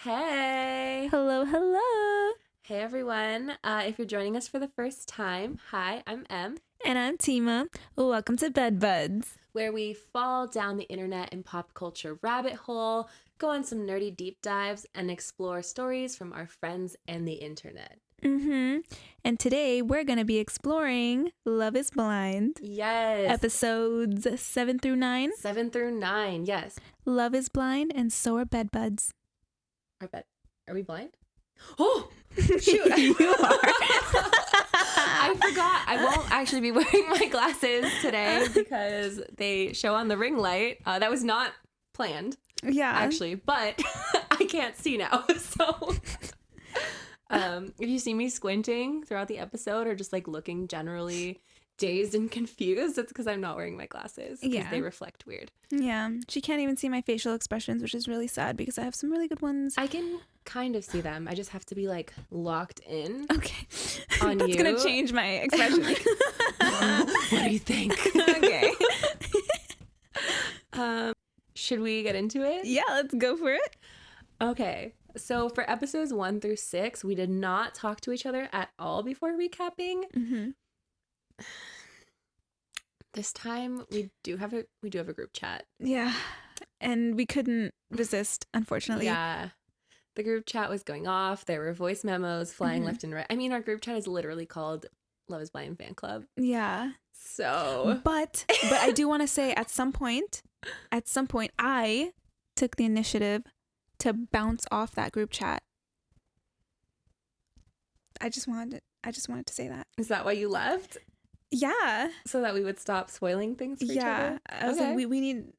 Hey. Hello, hello. Hey, everyone. If you're joining us for the first time, hi, I'm Em, And I'm Tima. Welcome to Bed Buds. where we fall down the internet and pop culture rabbit hole, go on some nerdy deep dives, and explore stories from our friends and the internet. And today we're going to be exploring Love is Blind. Yes. Episodes 7 through 9. 7 through 9, yes. Love is blind and so are Bed Buds. Are we blind? Oh, shoot. You are. I forgot. I won't actually be wearing my glasses today because they show on the ring light. That was not planned, Yeah. actually, but I can't see now. So if you see me squinting throughout the episode or just like looking generally dazed and confused, it's because I'm not wearing my glasses because they reflect weird. Yeah. She can't even see my facial expressions, which is really sad because I have some really good ones. I can kind of see them. I just have to be like locked in. Okay. On That's you. going to change my expression. What do you think? Okay. Should we get into it? Yeah, let's go for it. Okay. So for episodes 1 through 6, we did not talk to each other at all before recapping. Mm-hmm. This time we do have a group chat. Yeah. And we couldn't resist, unfortunately. Yeah. The group chat was going off. There were voice memos flying left and right. I mean, our group chat is literally called Love is Blind Fan Club. Yeah. So, But I do want to say at some point, I took the initiative to bounce off that group chat. I just wanted to say that. is that why you left? Yeah. So that we would stop spoiling things for each other? I was like, we need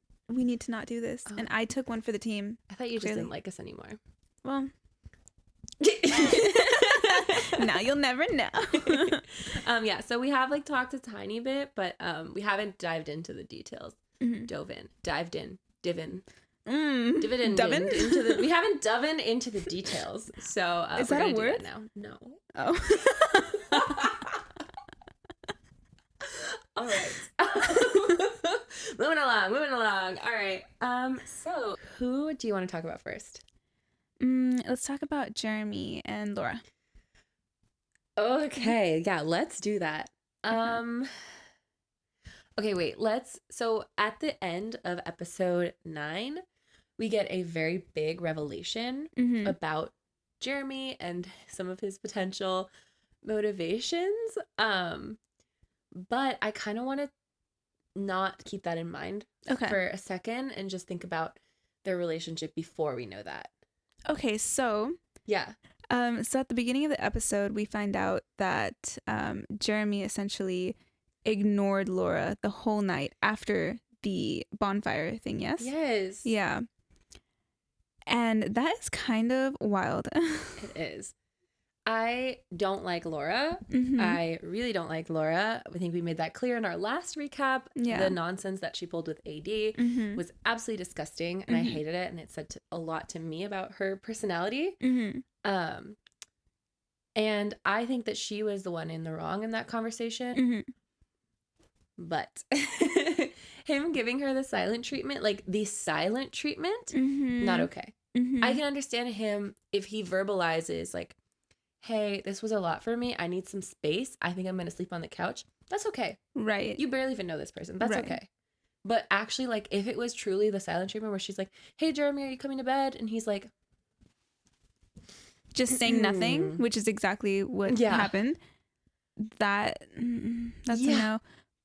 to not do this. Oh. And I took one for the team. I thought you just Clearly. didn't like us anymore. Well, now you'll never know. Yeah, so we have like talked a tiny bit, but we haven't dived into the details. Dived in. We haven't dove into the details. So is that a word? now? No. Oh. All right. Moving along. All right. So who do you want to talk about first? Let's talk about Jeramey and Laura. Okay, yeah, let's do that. Okay, wait, so at the end of episode 9, we get a very big revelation about Jeramey and some of his potential motivations. But I kind of want to not keep that in mind for a second and just think about their relationship before we know that. Okay, so yeah. So at the beginning of the episode, we find out that Jeramey essentially ignored Laura the whole night after the bonfire thing, yes? Yes. Yeah. And that is kind of wild. It is. I don't like Laura. I really don't like Laura. I think we made that clear in our last recap. Yeah. The nonsense that she pulled with AD was absolutely disgusting, and I hated it, and it said a lot to me about her personality. And I think that she was the one in the wrong in that conversation. But him giving her the silent treatment, not okay. I can understand him if he verbalizes like, hey, this was a lot for me. I need some space. I think I'm going to sleep on the couch. That's okay. Right. You barely even know this person. That's right. okay. But actually, like, if it was truly the silent treatment where she's like, hey, Jeramey, are you coming to bed? And he's like, just saying nothing, which is exactly what happened. That's a no.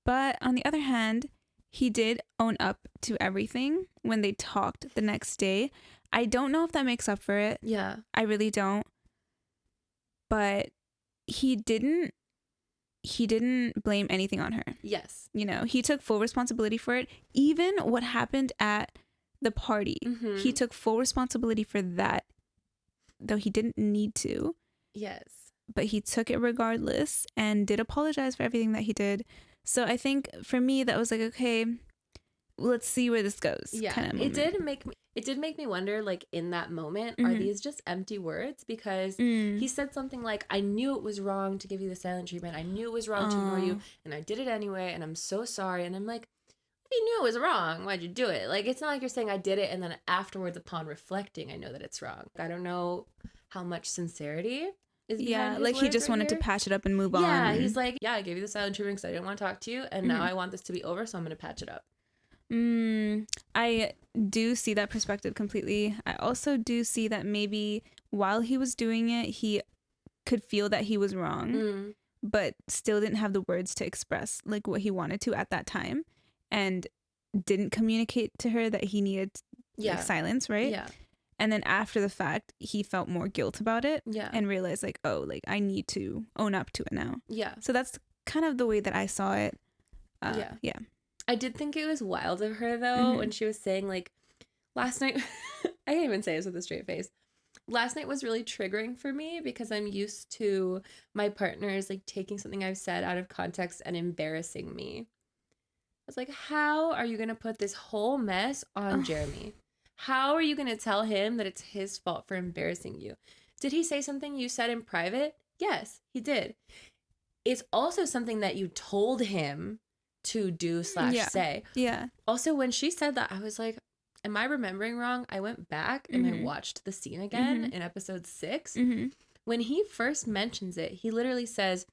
But on the other hand, he did own up to everything when they talked the next day. I don't know if that makes up for it. Yeah. I really don't. But he didn't blame anything on her. Yes. You know, he took full responsibility for it. Even what happened at the party, he took full responsibility for that, though he didn't need to. Yes. But he took it regardless and did apologize for everything that he did. So I think for me, that was like, okay, let's see where this goes. Yeah. Kind of it did make me wonder, like, in that moment, are these just empty words? Because he said something like, I knew it was wrong to give you the silent treatment. I knew it was wrong to ignore you, and I did it anyway, and I'm so sorry. And I'm like, you knew it was wrong. Why'd you do it? Like, it's not like you're saying I did it and then afterwards, upon reflecting, I know that it's wrong. I don't know how much sincerity is behind his like he words just wanted to patch it up and move on. Yeah, he's like, yeah, I gave you the silent treatment because I didn't want to talk to you, and now I want this to be over, so I'm going to patch it up. I do see that perspective completely. I also do see that maybe while he was doing it, he could feel that he was wrong, but still didn't have the words to express like what he wanted to at that time, and didn't communicate to her that he needed like, silence, right? Yeah. And then after the fact, he felt more guilt about it, yeah, and realized like, oh, like I need to own up to it now. Yeah. So that's kind of the way that I saw it. Yeah. I did think it was wild of her though when she was saying like, last night, I can't even say this with a straight face. Last night was really triggering for me because I'm used to my partners like taking something I've said out of context and embarrassing me. I was like, how are you going to put this whole mess on Jeramey? How are you going to tell him that it's his fault for embarrassing you? Did he say something you said in private? Yes, he did. It's also something that you told him to do / say. Yeah. Also, when she said that, I was like, am I remembering wrong? I went back and I watched the scene again in episode 6. When he first mentions it, he literally says,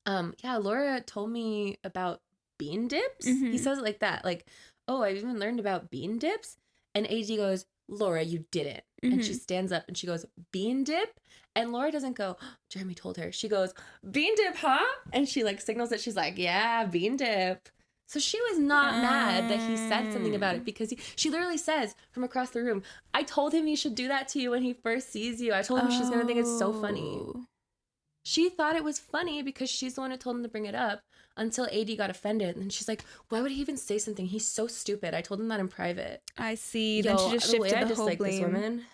yeah, Laura told me about bean dips. He says it like that. Like, oh, I've even learned about bean dips. And AD goes, Laura, you didn't. And she stands up and she goes, bean dip? And Laura doesn't go, oh, Jeramey told her. She goes, bean dip, huh? And she like signals that she's like, yeah, bean dip. So she was not mad that he said something about it because she literally says from across the room, I told him he should do that to you when he first sees you. I told him she's going to think it's so funny. She thought it was funny because she's the one who told him to bring it up until AD got offended. And she's like, why would he even say something? He's so stupid. I told him that in private. I see. Then she just shifted the whole blame. This woman.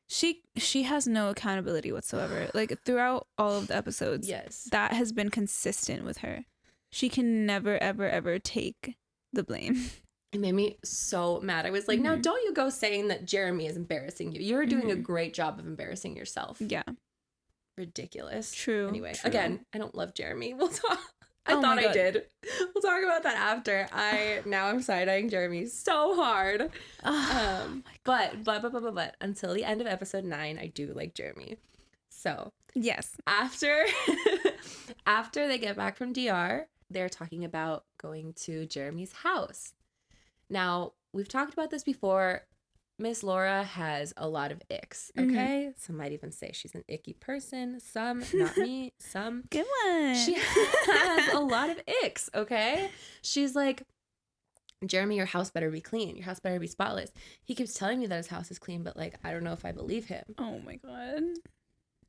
She has no accountability whatsoever. Like throughout all of the episodes, that has been consistent with her. She can never, ever, ever take the blame. It made me so mad. I was like, now don't you go saying that Jeramey is embarrassing you. You're doing a great job of embarrassing yourself. Yeah. Ridiculous. True. Anyway, true. Again, I don't love Jeramey. We'll talk. I thought I did. We'll talk about that after. I'm side-eyeing Jeramey so hard. But until the end of episode 9, I do like Jeramey. So yes, after they get back from DR, they're talking about going to Jeramey's house. Now, we've talked about this before. Miss Laura has a lot of icks, okay? Some might even say she's an icky person. Some, not me, some. Good one. She has a lot of icks, okay? She's like, Jeramey, your house better be clean. Your house better be spotless. He keeps telling me that his house is clean, but like, I don't know if I believe him. Oh my God.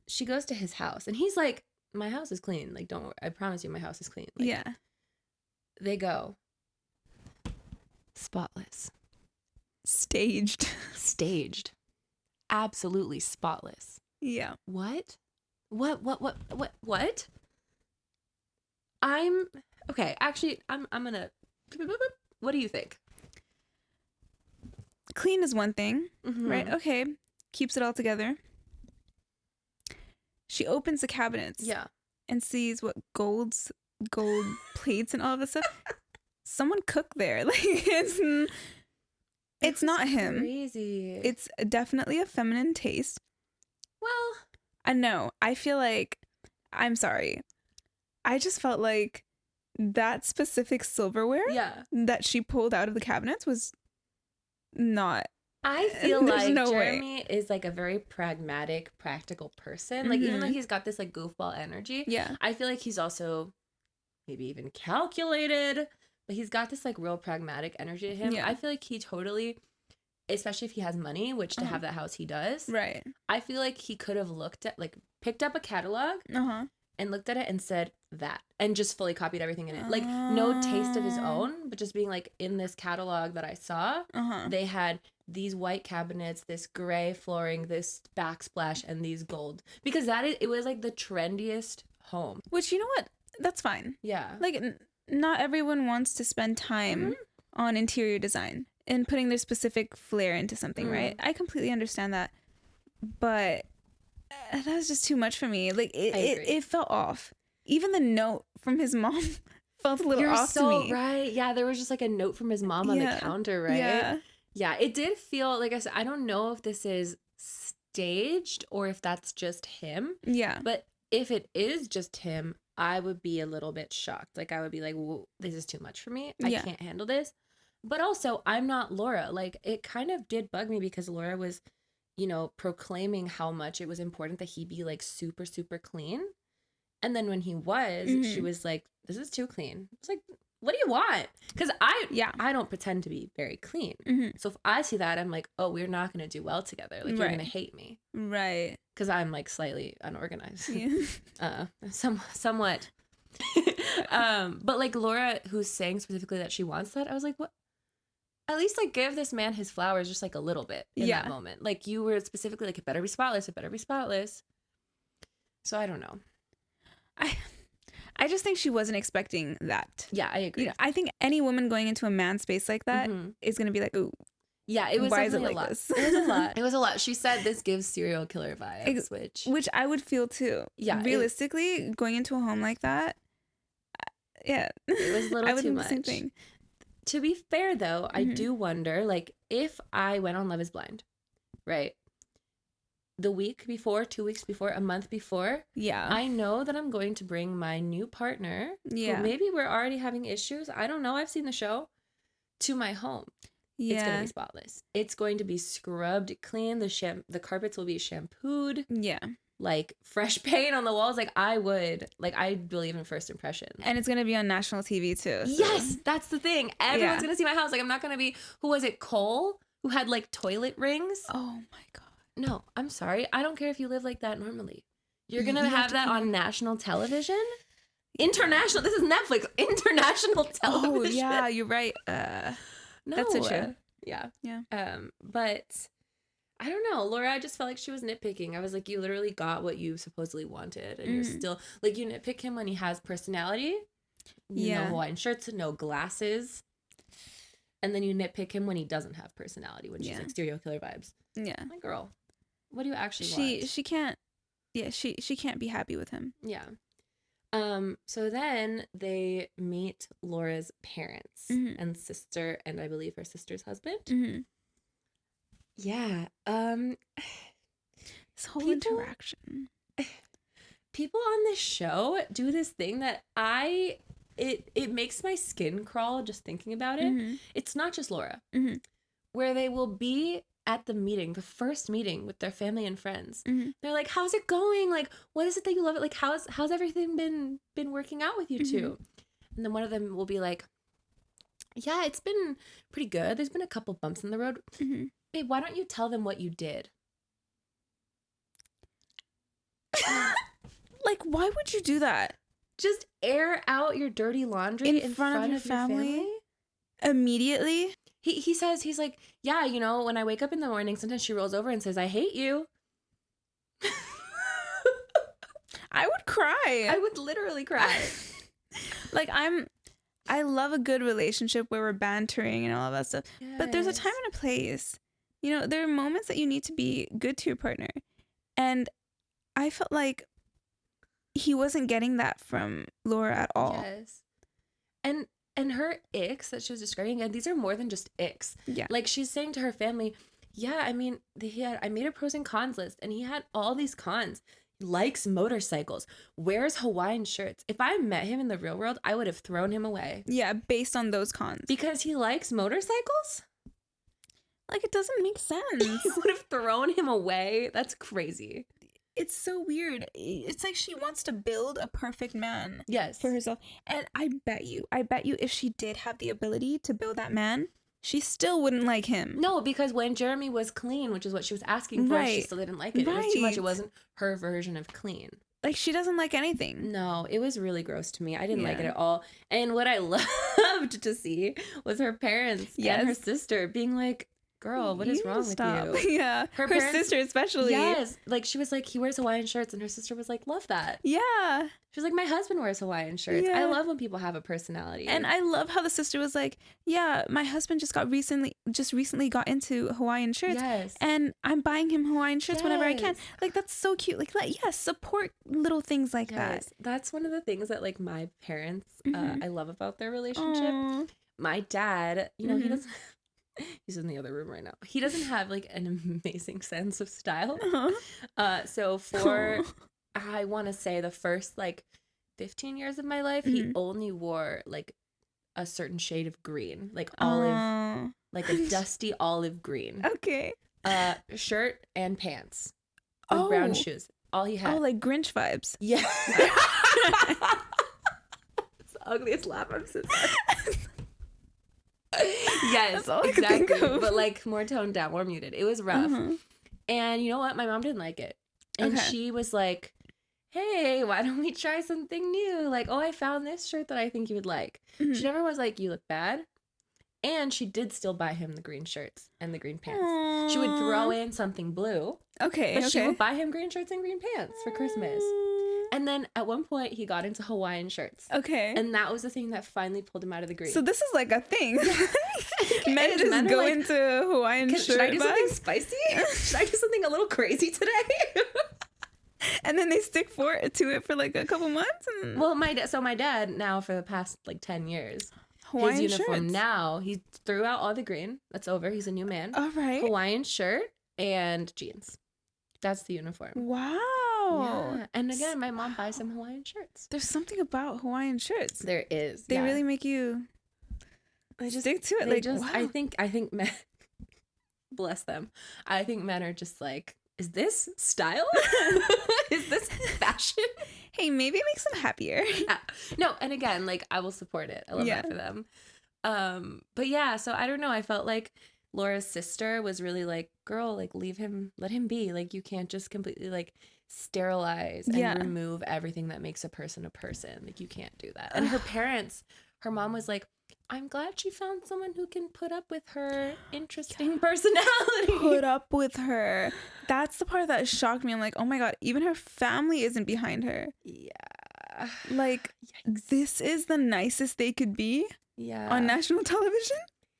She goes to his house and he's like, my house is clean. Like, don't worry. I promise you my house is clean. Like, yeah. They go. Spotless. Staged. Absolutely spotless. Yeah. What? I'm okay. Actually, I'm gonna. What do you think? Clean is one thing, right? Okay. Keeps it all together. She opens the cabinets. Yeah. And sees what gold plates and all of this stuff. Someone cooked there. Like it's not him. Crazy. It's definitely a feminine taste. Well, I know. I feel like, I'm sorry. I just felt like that specific silverware that she pulled out of the cabinets was not. I feel like Jeramey is like a very pragmatic, practical person. Like even though he's got this like goofball energy, I feel like he's also maybe even calculated. But he's got this like real pragmatic energy to him. Yeah. I feel like he totally, especially if he has money, which to have that house he does. Right. I feel like he could have picked up a catalog and looked at it and said that and just fully copied everything in it. Like no taste of his own, but just being like, in this catalog that I saw, they had these white cabinets, this gray flooring, this backsplash, and these gold. Because it was like the trendiest home. Which, you know what? That's fine. Yeah. Like, not everyone wants to spend time on interior design and putting their specific flair into something, right? I completely understand that. But that was just too much for me. Like, it felt off. Even the note from his mom felt a little off to me. Right. Yeah, there was just like a note from his mom on the counter, right? Yeah, it did feel, like I said, I don't know if this is staged or if that's just him. Yeah. But if it is just him, I would be a little bit shocked. Like, I would be like, whoa, this is too much for me. I can't handle this. But also, I'm not Laura. Like, it kind of did bug me because Laura was, you know, proclaiming how much it was important that he be like super, super clean. And then when he was, she was like, this is too clean. It's like, what do you want? Because I don't pretend to be very clean. So if I see that, I'm like, oh, we're not going to do well together. Like, you're going to hate me. Right. Because I'm like slightly unorganized. Somewhat. But like Laura, who's saying specifically that she wants that, I was like, what? At least like give this man his flowers just like a little bit in that moment. Like you were specifically like, it better be spotless. It better be spotless. So I don't know. I just think she wasn't expecting that. Yeah, I agree. You know, I think any woman going into a man's space like that is going to be like, ooh. Yeah, it was why is it like like a lot. this? It was a lot. It was a lot. She said this gives serial killer vibes, which I would feel too. Yeah. Realistically, going into a home like that, it was a little too much. Same thing. To be fair, though, I do wonder, like, if I went on Love is Blind, right? The week before, 2 weeks before, a month before, I know that I'm going to bring my new partner, who maybe we're already having issues, I don't know, I've seen the show, to my home. Yeah. It's going to be spotless. It's going to be scrubbed clean. The carpets will be shampooed. Yeah. Like fresh paint on the walls. Like I believe in first impressions. And it's going to be on national TV too. So. Yes, that's the thing. Everyone's going to see my house. Like I'm not going to be, who was it, Cole? Who had like toilet rings? Oh my God. No, I'm sorry. I don't care if you live like that normally. You're going to have that on national television? International. This is Netflix. International television. Oh yeah, you're right. No. That's a show. Yeah. But I don't know, Laura, I just felt like she was nitpicking. I was like, you literally got what you supposedly wanted. And you're still, like, you nitpick him when he has personality. No Hawaiian shirts, no glasses. And then you nitpick him when he doesn't have personality, when she's like serial killer vibes. Yeah. My girl, what do you actually want? She can't, she can't be happy with him. Yeah. So then they meet Laura's parents and sister, and I believe her sister's husband. Yeah. This whole interaction. People on this show do this thing that it makes my skin crawl just thinking about it. It's not just Laura. Where they will be at the meeting, the first meeting with their family and friends. They're like, how's it going? Like, what is it that you love? Like, how's everything been working out with you two? And then one of them will be like, yeah, it's been pretty good. There's been a couple bumps in the road. Babe, why don't you tell them what you did? Like, why would you do that? Just air out your dirty laundry in front of your family? Immediately? He says, he's like, yeah, you know, when I wake up in the morning, sometimes she rolls over and says, I hate you. I would cry. I would literally cry. Like, I love a good relationship where we're bantering and all of that stuff. Yes. But there's a time and a place. You know, there are moments that you need to be good to your partner. And I felt like he wasn't getting that from Laura at all. Yes. And her icks that she was describing, and these are more than just icks. Yeah. Like she's saying to her family, yeah, I mean, I made a pros and cons list, and he had all these cons. He likes motorcycles, wears Hawaiian shirts. If I met him in the real world, I would have thrown him away. Yeah, based on those cons. Because he likes motorcycles? Like, it doesn't make sense. You would have thrown him away? That's crazy. It's so weird. It's like she wants to build a perfect man. Yes. For herself. And I bet you if she did have the ability to build that man, she still wouldn't like him. No, because when Jeramey was clean, which is what she was asking for, she still didn't like it. It was too much. It wasn't her version of clean. Like, she doesn't like anything. No, it was really gross to me. I didn't like it at all. And what I loved to see was her parents and her sister being like, girl, what is wrong with you? Yeah. Her sister especially. Yes. Like, she was like, he wears Hawaiian shirts, and her sister was like, love that. Yeah. She was like, my husband wears Hawaiian shirts. Yeah. I love when people have a personality. And I love how the sister was like, yeah, my husband just recently got into Hawaiian shirts. Yes. And I'm buying him Hawaiian shirts whenever I can. Like, that's so cute. Like, support little things like that. That's one of the things that, like, my parents, I love about their relationship. Aww. My dad, you know, he doesn't, he's in the other room right now. He doesn't have, like, an amazing sense of style. So for... I want to say the first, like, 15 years of my life, he only wore, like, a certain shade of green. Like, olive, like a dusty olive green. Okay. Shirt and pants. With brown shoes. All he had. Oh, like Grinch vibes. Yeah. It's the ugliest laugh I've said. Yes, exactly. But, like, more toned down, more muted. It was rough. And you know what? My mom didn't like it. And she was like, hey, why don't we try something new? Like, oh, I found this shirt that I think you would like. She never was like, you look bad. And she did still buy him the green shirts and the green pants. Aww. She would throw in something blue. Okay. But she would buy him green shirts and green pants for Christmas. And then at one point, he got into Hawaiian shirts. Okay. And that was the thing that finally pulled him out of the green. So this is like a thing. Men just go like, into Hawaiian shirts. Should I do something spicy? Should I do something a little crazy today? And then they stick to it for like a couple months. And... Well, my dad now for the past like 10 years, Hawaiian his uniform shirts. Now he threw out all the green. That's over. He's a new man. All right. Hawaiian shirt and jeans. That's the uniform. Wow. Yeah. And again, my mom buys him Hawaiian shirts. There's something about Hawaiian shirts. There is. They really make you stick to it. Like, just, wow. I think men, bless them. I think men are just like, is this style? Is this fashion? Hey, maybe it makes them happier. Yeah. No, and again, like, I will support it. I love that for them. But yeah, so I don't know. I felt like Laura's sister was really like, girl, like, let him be. Like, you can't just completely like sterilize and remove everything that makes a person. Like, you can't do that. And her mom was like, I'm glad she found someone who can put up with her interesting personality. Put up with her. That's the part that shocked me. I'm like, oh my God, even her family isn't behind her. Yeah. Like, this is the nicest they could be on national television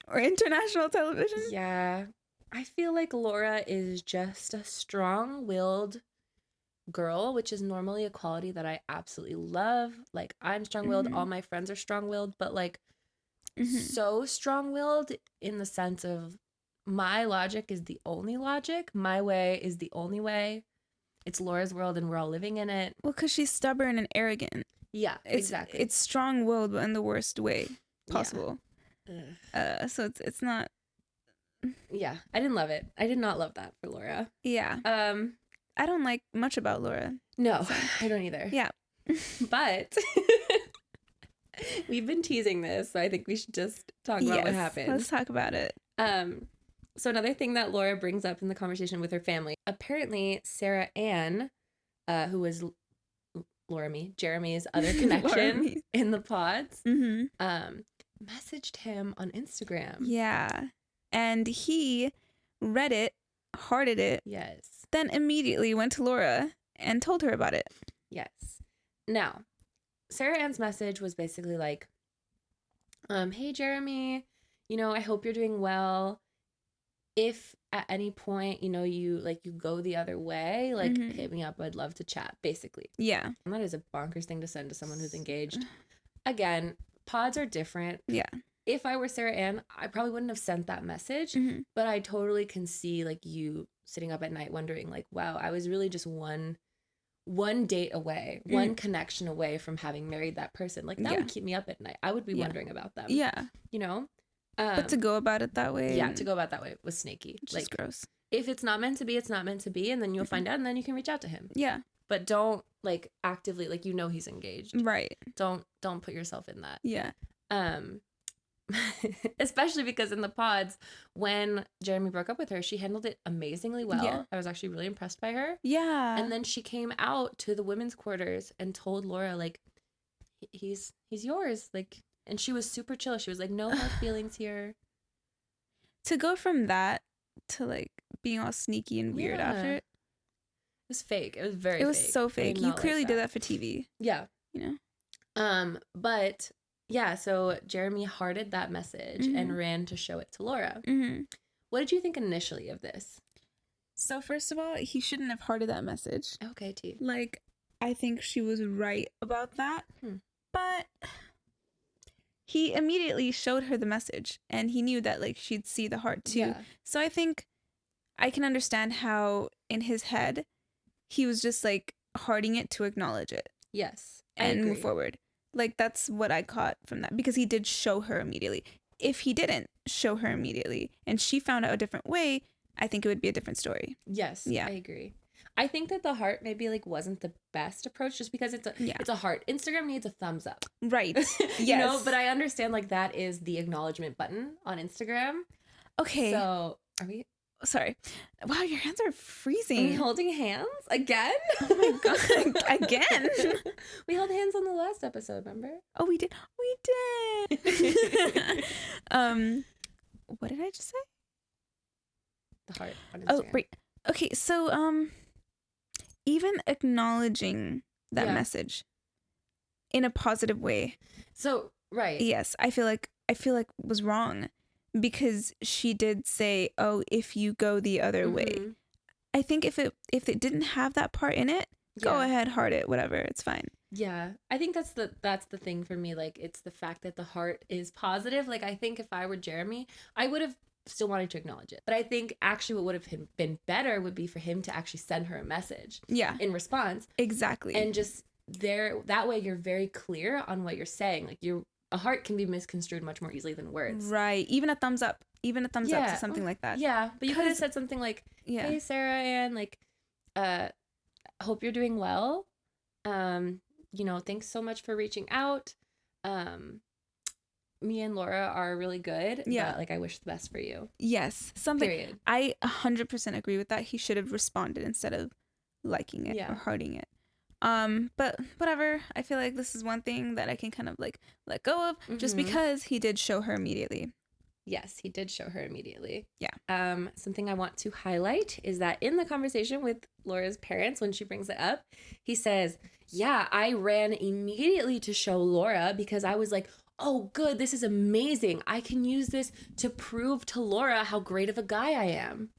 or international television. Yeah. I feel like Laura is just a strong-willed girl, which is normally a quality that I absolutely love. Like, I'm strong-willed. All my friends are strong-willed, but like, so strong-willed in the sense of my logic is the only logic. My way is the only way. It's Laura's world and we're all living in it. Well, because she's stubborn and arrogant. Yeah, exactly. It's strong-willed, but in the worst way possible. Yeah. So it's not... Yeah, I didn't love it. I did not love that for Laura. Yeah. I don't like much about Laura. No, so. I don't either. Yeah. But... We've been teasing this, so I think we should just talk about what happened. Let's talk about it. So another thing that Laura brings up in the conversation with her family, apparently Sarah Ann, who was Jeramey's other connection in the pods, messaged him on Instagram. Yeah. And he read it, hearted it. Yes. Then immediately went to Laura and told her about it. Yes. Now, Sarah Ann's message was basically like, hey, Jeramey, I hope you're doing well. If at any point, you go the other way, hit me up. I'd love to chat, basically. Yeah. And that is a bonkers thing to send to someone who's engaged. Again, pods are different. Yeah. If I were Sarah Ann, I probably wouldn't have sent that message, but I totally can see you sitting up at night wondering wow, I was really just one date away, one connection away from having married that person. That would keep me up at night. I would be wondering about them. Yeah. But to go about it that way. Yeah, to go about that way was snaky. Just gross. If it's not meant to be, it's not meant to be. And then you'll find out and then you can reach out to him. Yeah. But don't actively, he's engaged. Right. Don't put yourself in that. Yeah. Especially because in the pods, when Jeramey broke up with her, she handled it amazingly well. Yeah. I was actually really impressed by her. Yeah. And then she came out to the women's quarters and told Laura, he's yours. And she was super chill. She was like, no hard feelings here. To go from that to like being all sneaky and weird after it. It was fake. It was very fake. It was so fake. You clearly did that for TV. Yeah. You know? But yeah, so Jeramey hearted that message and ran to show it to Laura. What did you think initially of this? So first of all, he shouldn't have hearted that message. Okay, T. Like, I think she was right about that. But he immediately showed her the message and he knew that like she'd see the heart too. Yeah. So I think I can understand how in his head he was just like hearting it to acknowledge it. Yes. And move forward. Like that's what I caught from that because he did show her immediately. If he didn't show her immediately and she found out a different way, I think it would be a different story. Yes. Yeah. I agree. I think that the heart maybe like wasn't the best approach just because it's a heart. Instagram needs a thumbs up. Right. Yes. You know, but I understand like that is the acknowledgement button on Instagram. Okay. So are we? Sorry. Wow, your hands are freezing. Are we holding hands again? Oh my god. Again? We held hands on the last episode, remember? Oh, we did. We did. What did I just say? The heart on Instagram. Oh, right. Okay, so even acknowledging that message in a positive way. So, right. Yes, I feel like was wrong. Because she did say, "Oh, if you go the other way," I think if it didn't have that part in it, go ahead, heart it, whatever, it's fine. Yeah, I think that's the thing for me. Like, it's the fact that the heart is positive. Like, I think if I were Jeramey, I would have still wanted to acknowledge it. But I think actually what would have been better would be for him to actually send her a message. Yeah. In response. Exactly. And just that way you're very clear on what you're saying. Like a heart can be misconstrued much more easily than words. Right. Even a thumbs up. Even a thumbs up to something like that. Yeah. But you could have said something like, hey, Sarah Ann, like, hope you're doing well. You know, thanks so much for reaching out. Me and Laura are really good. Yeah. But, like, I wish the best for you. Yes. Something. Period. I 100% agree with that. He should have responded instead of liking it or hearting it. But whatever, I feel like this is one thing that I can kind of like let go of just because he did show her immediately. Yes, he did show her immediately. Yeah. Something I want to highlight is that in the conversation with Laura's parents, when she brings it up, he says, yeah, I ran immediately to show Laura because I was like, oh, good, this is amazing. I can use this to prove to Laura how great of a guy I am.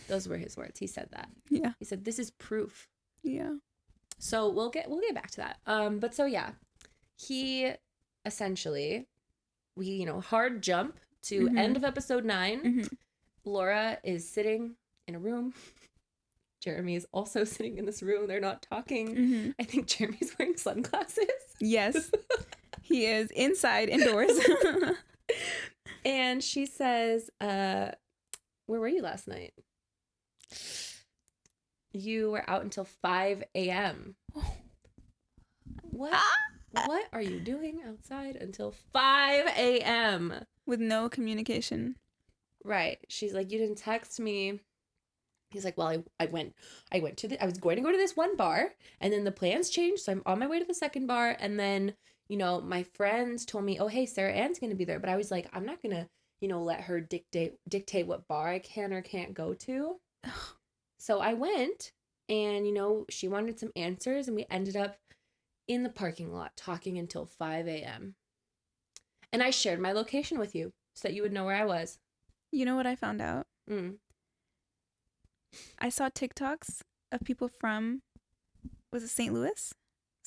Those were his words. He said that. Yeah. He said, this is proof. Yeah. So we'll get back to that. But so yeah, he essentially, hard jump to end of episode 9. Laura is sitting in a room. Jeramey is also sitting in this room. They're not talking. I think Jeremy's wearing sunglasses. Yes, he is indoors. And she says, where were you last night? You were out until 5 a.m. What? What are you doing outside until 5 a.m.? With no communication. Right. She's like, you didn't text me. He's like, well, I was going to go to this one bar and then the plans changed. So I'm on my way to the second bar. And then, my friends told me, oh, hey, Sarah Ann's going to be there. But I was like, I'm not going to, let her dictate what bar I can or can't go to. So I went and, she wanted some answers and we ended up in the parking lot talking until 5 a.m. And I shared my location with you so that you would know where I was. You know what I found out? I saw TikToks of people from, was it St. Louis? Is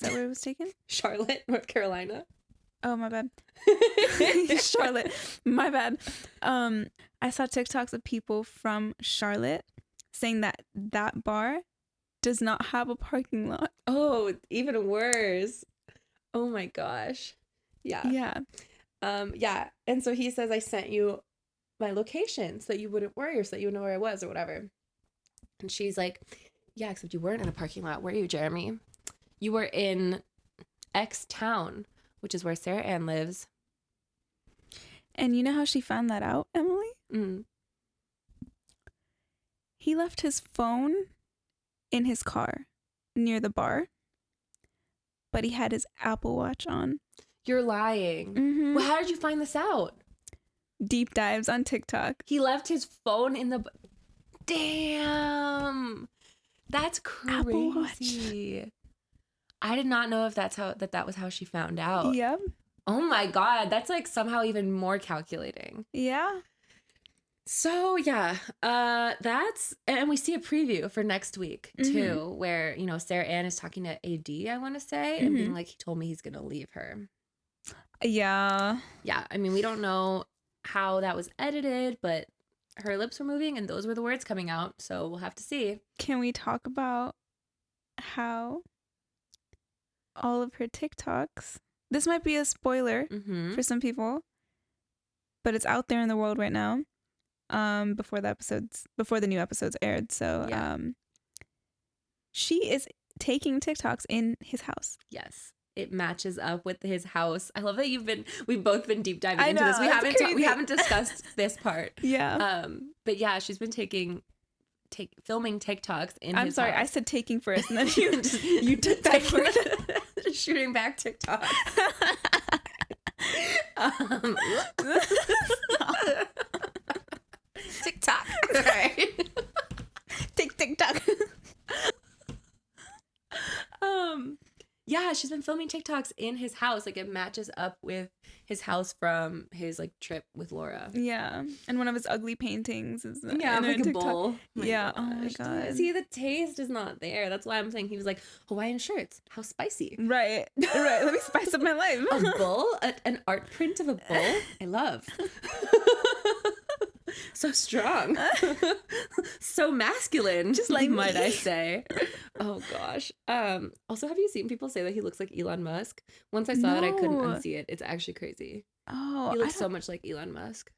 that where it was taken? Charlotte, North Carolina. Oh, my bad. Charlotte, my bad. I saw TikToks of people from Charlotte saying that bar does not have a parking lot. Oh, even worse. Oh my gosh. Yeah. Yeah. Yeah. And so he says, I sent you my location so that you wouldn't worry or so that you would know where I was or whatever. And she's like, yeah, except you weren't in a parking lot, were you, Jeramey? You were in X town, which is where Sarah Ann lives. And you know how she found that out, Emily? He left his phone in his car near the bar, but he had his Apple Watch on. You're lying. Well, how did you find this out? deep dives on TikTok. He left his phone in the... Damn. That's crazy. I did not know if that was how she found out. Yep. Oh my God. That's like somehow even more calculating. Yeah. So yeah, and we see a preview for next week too, where, you know, Sarah Ann is talking to AD, I want to say, and being like, he told me he's going to leave her. Yeah. Yeah. I mean, we don't know how that was edited, but her lips were moving and those were the words coming out. So we'll have to see. Can we talk about how all of her TikToks, this might be a spoiler for some people, but it's out there in the world right now, before the new episodes aired. So yeah. She is taking TikToks in his house. Yes. It matches up with his house. I love that we've both been deep diving into this. We haven't discussed this part. Yeah. But yeah, she's been filming TikToks in his house. I'm sorry, I said taking first and then you took that first. Shooting back TikTok. TikTok. All right. Take TikTok. Yeah, she's been filming TikToks in his house. Like, it matches up with his house from his like trip with Laura. Yeah, and one of his ugly paintings is like a bowl. Yeah. Oh my God. See, the taste is not there. That's why I'm saying he was like, Hawaiian shirts. How spicy. Right. Let me spice up my life. A bull, an art print of a bull. I love. So strong. So masculine, just like might I say. Oh gosh. Also, have you seen people say that he looks like Elon Musk? Once I saw it, I couldn't unsee it. It's actually crazy. Oh, he looks so much like Elon Musk.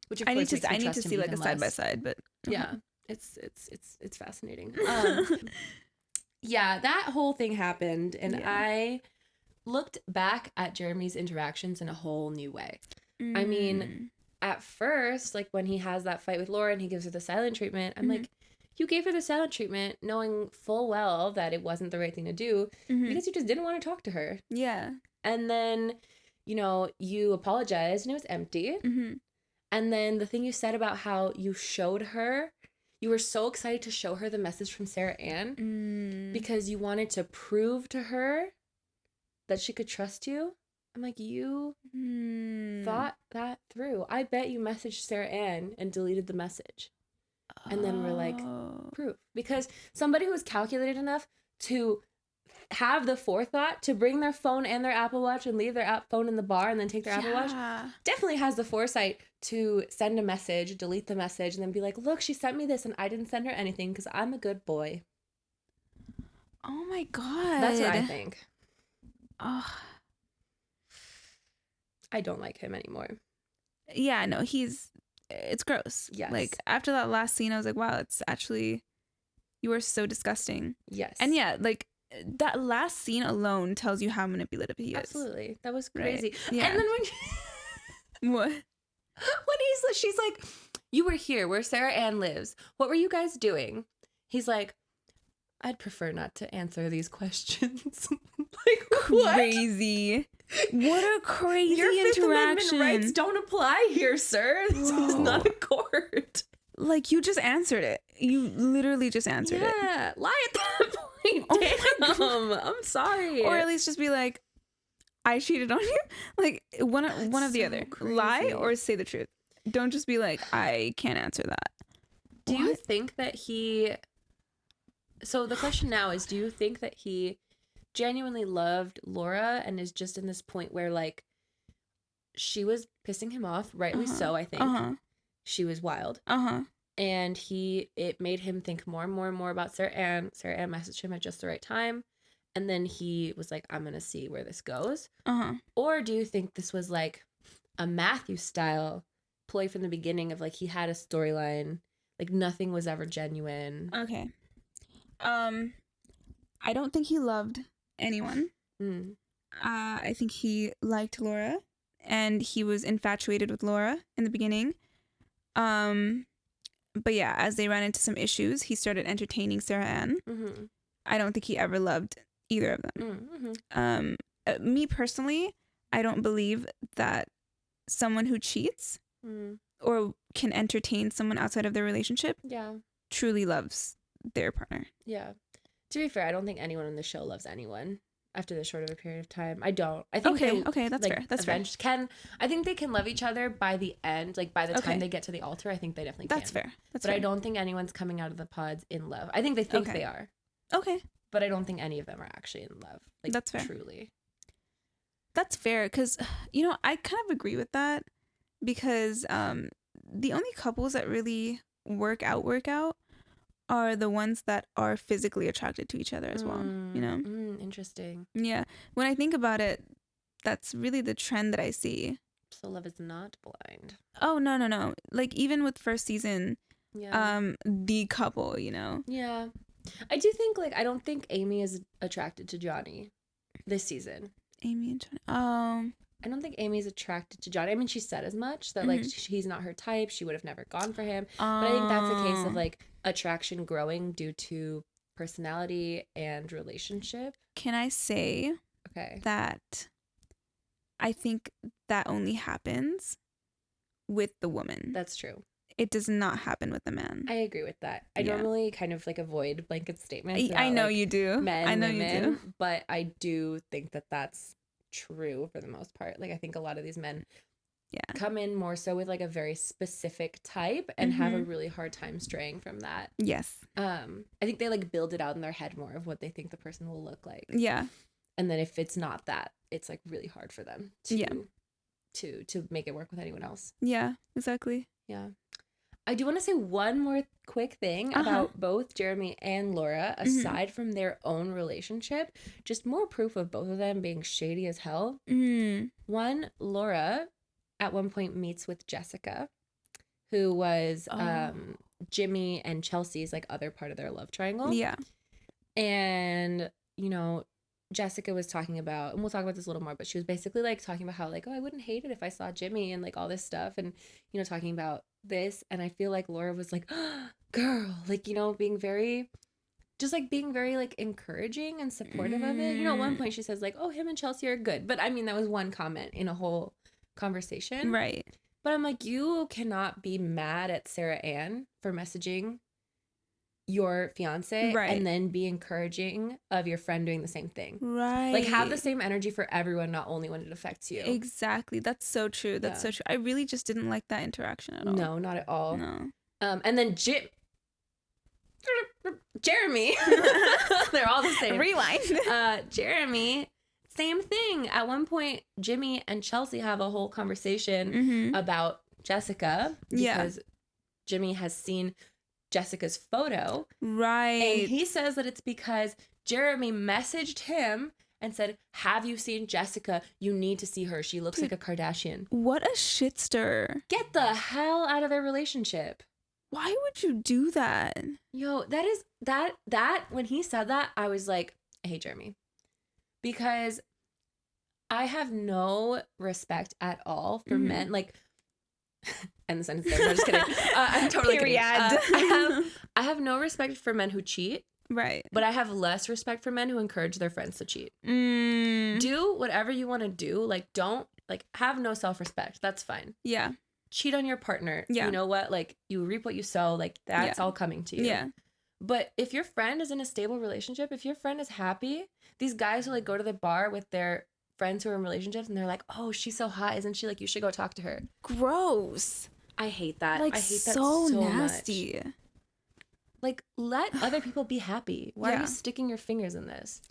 Which of I need course to see like a side by side, but yeah, it's fascinating. Yeah, that whole thing happened, and I looked back at Jeramey's interactions in a whole new way. I mean, at first, like when he has that fight with Laura and he gives her the silent treatment, I'm like, you gave her the silent treatment knowing full well that it wasn't the right thing to do because you just didn't want to talk to her. Yeah. And then, you know, you apologized and it was empty. And then the thing you said about how you were so excited to show her the message from Sarah Ann because you wanted to prove to her that she could trust you. I'm like, you thought that through. I bet you messaged Sarah Ann and deleted the message. And then we're like, proof. Because somebody who is calculated enough to have the forethought to bring their phone and their Apple Watch and leave their phone in the bar and then take their Apple Watch definitely has the foresight to send a message, delete the message, and then be like, look, she sent me this and I didn't send her anything because I'm a good boy. Oh my God. That's what I think. Oh. I don't like him anymore. Yeah, no, it's gross. Yes. Like, after that last scene, I was like, wow, it's actually, you are so disgusting. Yes. And yeah, like, that last scene alone tells you how manipulative he is. Absolutely. That was crazy. Right? Yeah. And then What? When she's like, you were here where Sarah Ann lives. What were you guys doing? He's like, I'd prefer not to answer these questions. Like, crazy. What a crazy Your Fifth interaction. Amendment rights don't apply here, sir. This is not a court. Like, you just answered it. You literally just answered it. Yeah, lie at that point. Damn, I'm sorry. Or at least just be like, I cheated on you. Like, one of the other. Crazy. Lie or say the truth. Don't just be like, I can't answer that. Do you think that he... So the question now is, do you think that he genuinely loved Laura and is just in this point where, like, she was pissing him off, rightly so, I think. She was wild. And it made him think more and more and more about Sarah Ann. Sarah Ann messaged him at just the right time. And then he was like, I'm going to see where this goes. Or do you think this was like a Matthew style ploy from the beginning of like, he had a storyline, like nothing was ever genuine? Okay. I don't think he loved anyone. I think he liked Laura and he was infatuated with Laura in the beginning. But yeah, as they ran into some issues, he started entertaining Sarah Ann. I don't think he ever loved either of them. Me personally, I don't believe that someone who cheats or can entertain someone outside of their relationship truly loves their partner. Yeah. To be fair, I don't think anyone on the show loves anyone after this short of a period of time. I don't. I think okay, that's fair. That's fair. I think they can love each other by the end, like by the time they get to the altar. I think they definitely can. That's fair. But I don't think anyone's coming out of the pods in love. I think they think they are. Okay. But I don't think any of them are actually in love. Like, that's fair. Truly. That's fair, because, you know, I kind of agree with that, because the only couples that really work out are the ones that are physically attracted to each other as well, you know? Interesting. Yeah. When I think about it, that's really the trend that I see. So love is not blind. Oh, no. Like, even with first season, the couple, you know? Yeah. I do think, like, I don't think Amy is attracted to Johnny this season. Amy and Johnny. I don't think Amy's attracted to Johnny. I mean, she said as much, that like he's not her type. She would have never gone for him. But I think that's a case of like attraction growing due to personality and relationship. Can I say that I think that only happens with the woman? That's true. It does not happen with the man. I agree with that. I normally kind of like avoid blanket statements. I know like, you do. Men, I know women, you do. But I do think that that's true for the most part. Like, I think a lot of these men come in more so with like a very specific type and have a really hard time straying from that. Yes. I think they like build it out in their head more of what they think the person will look like. Yeah. And then if it's not that, it's like really hard for them to make it work with anyone else. Yeah, exactly. Yeah. I do want to say one more quick thing about both Jeramey and Laura, aside from their own relationship, just more proof of both of them being shady as hell. One, Laura at one point meets with Jessica, who was Jimmy and Chelsea's like other part of their love triangle. Yeah. And, you know, Jessica was talking about, and we'll talk about this a little more, but she was basically like talking about how like, oh, I wouldn't hate it if I saw Jimmy and like all this stuff, and, you know, talking about this. And I feel like Laura was like, oh, girl, like, you know, being very like encouraging and supportive of it. You know, at one point she says like, oh, him and Chelsea are good. But I mean, that was one comment in a whole conversation. Right. But I'm like, you cannot be mad at Sarah Ann for messaging your fiance and then be encouraging of your friend doing the same thing. Right. Like, have the same energy for everyone, not only when it affects you. Exactly. That's so true. That's so true. I really just didn't like that interaction at all. No, not at all. No. And then Jeramey. They're all the same. Rewind. Jeramey, same thing. At one point, Jimmy and Chelsea have a whole conversation about Jessica because Jimmy has seen Jessica's photo. Right. And he says that it's because Jeramey messaged him and said, have you seen Jessica? You need to see her. She looks like a Kardashian. What a shit stir. Get the hell out of their relationship. Why would you do that? Yo, that is that when he said that, I was like, I hate Jeramey. Because I have no respect at all for men. Like, end the sentence there. I'm just kidding. I'm totally kidding. I have no respect for men who cheat. Right. But I have less respect for men who encourage their friends to cheat. Do whatever you want to do. Like, don't, like, have no self-respect. That's fine. Yeah. Cheat on your partner. Yeah. You know what? Like, you reap what you sow. Like, that's all coming to you. Yeah. But if your friend is in a stable relationship, if your friend is happy, these guys who like go to the bar with their friends who are in relationships and they're like, oh, she's so hot, isn't she? Like, you should go talk to her. Gross. I hate that. Like, I hate that so so nasty. Much. Like, let other people be happy. Why are you sticking your fingers in this?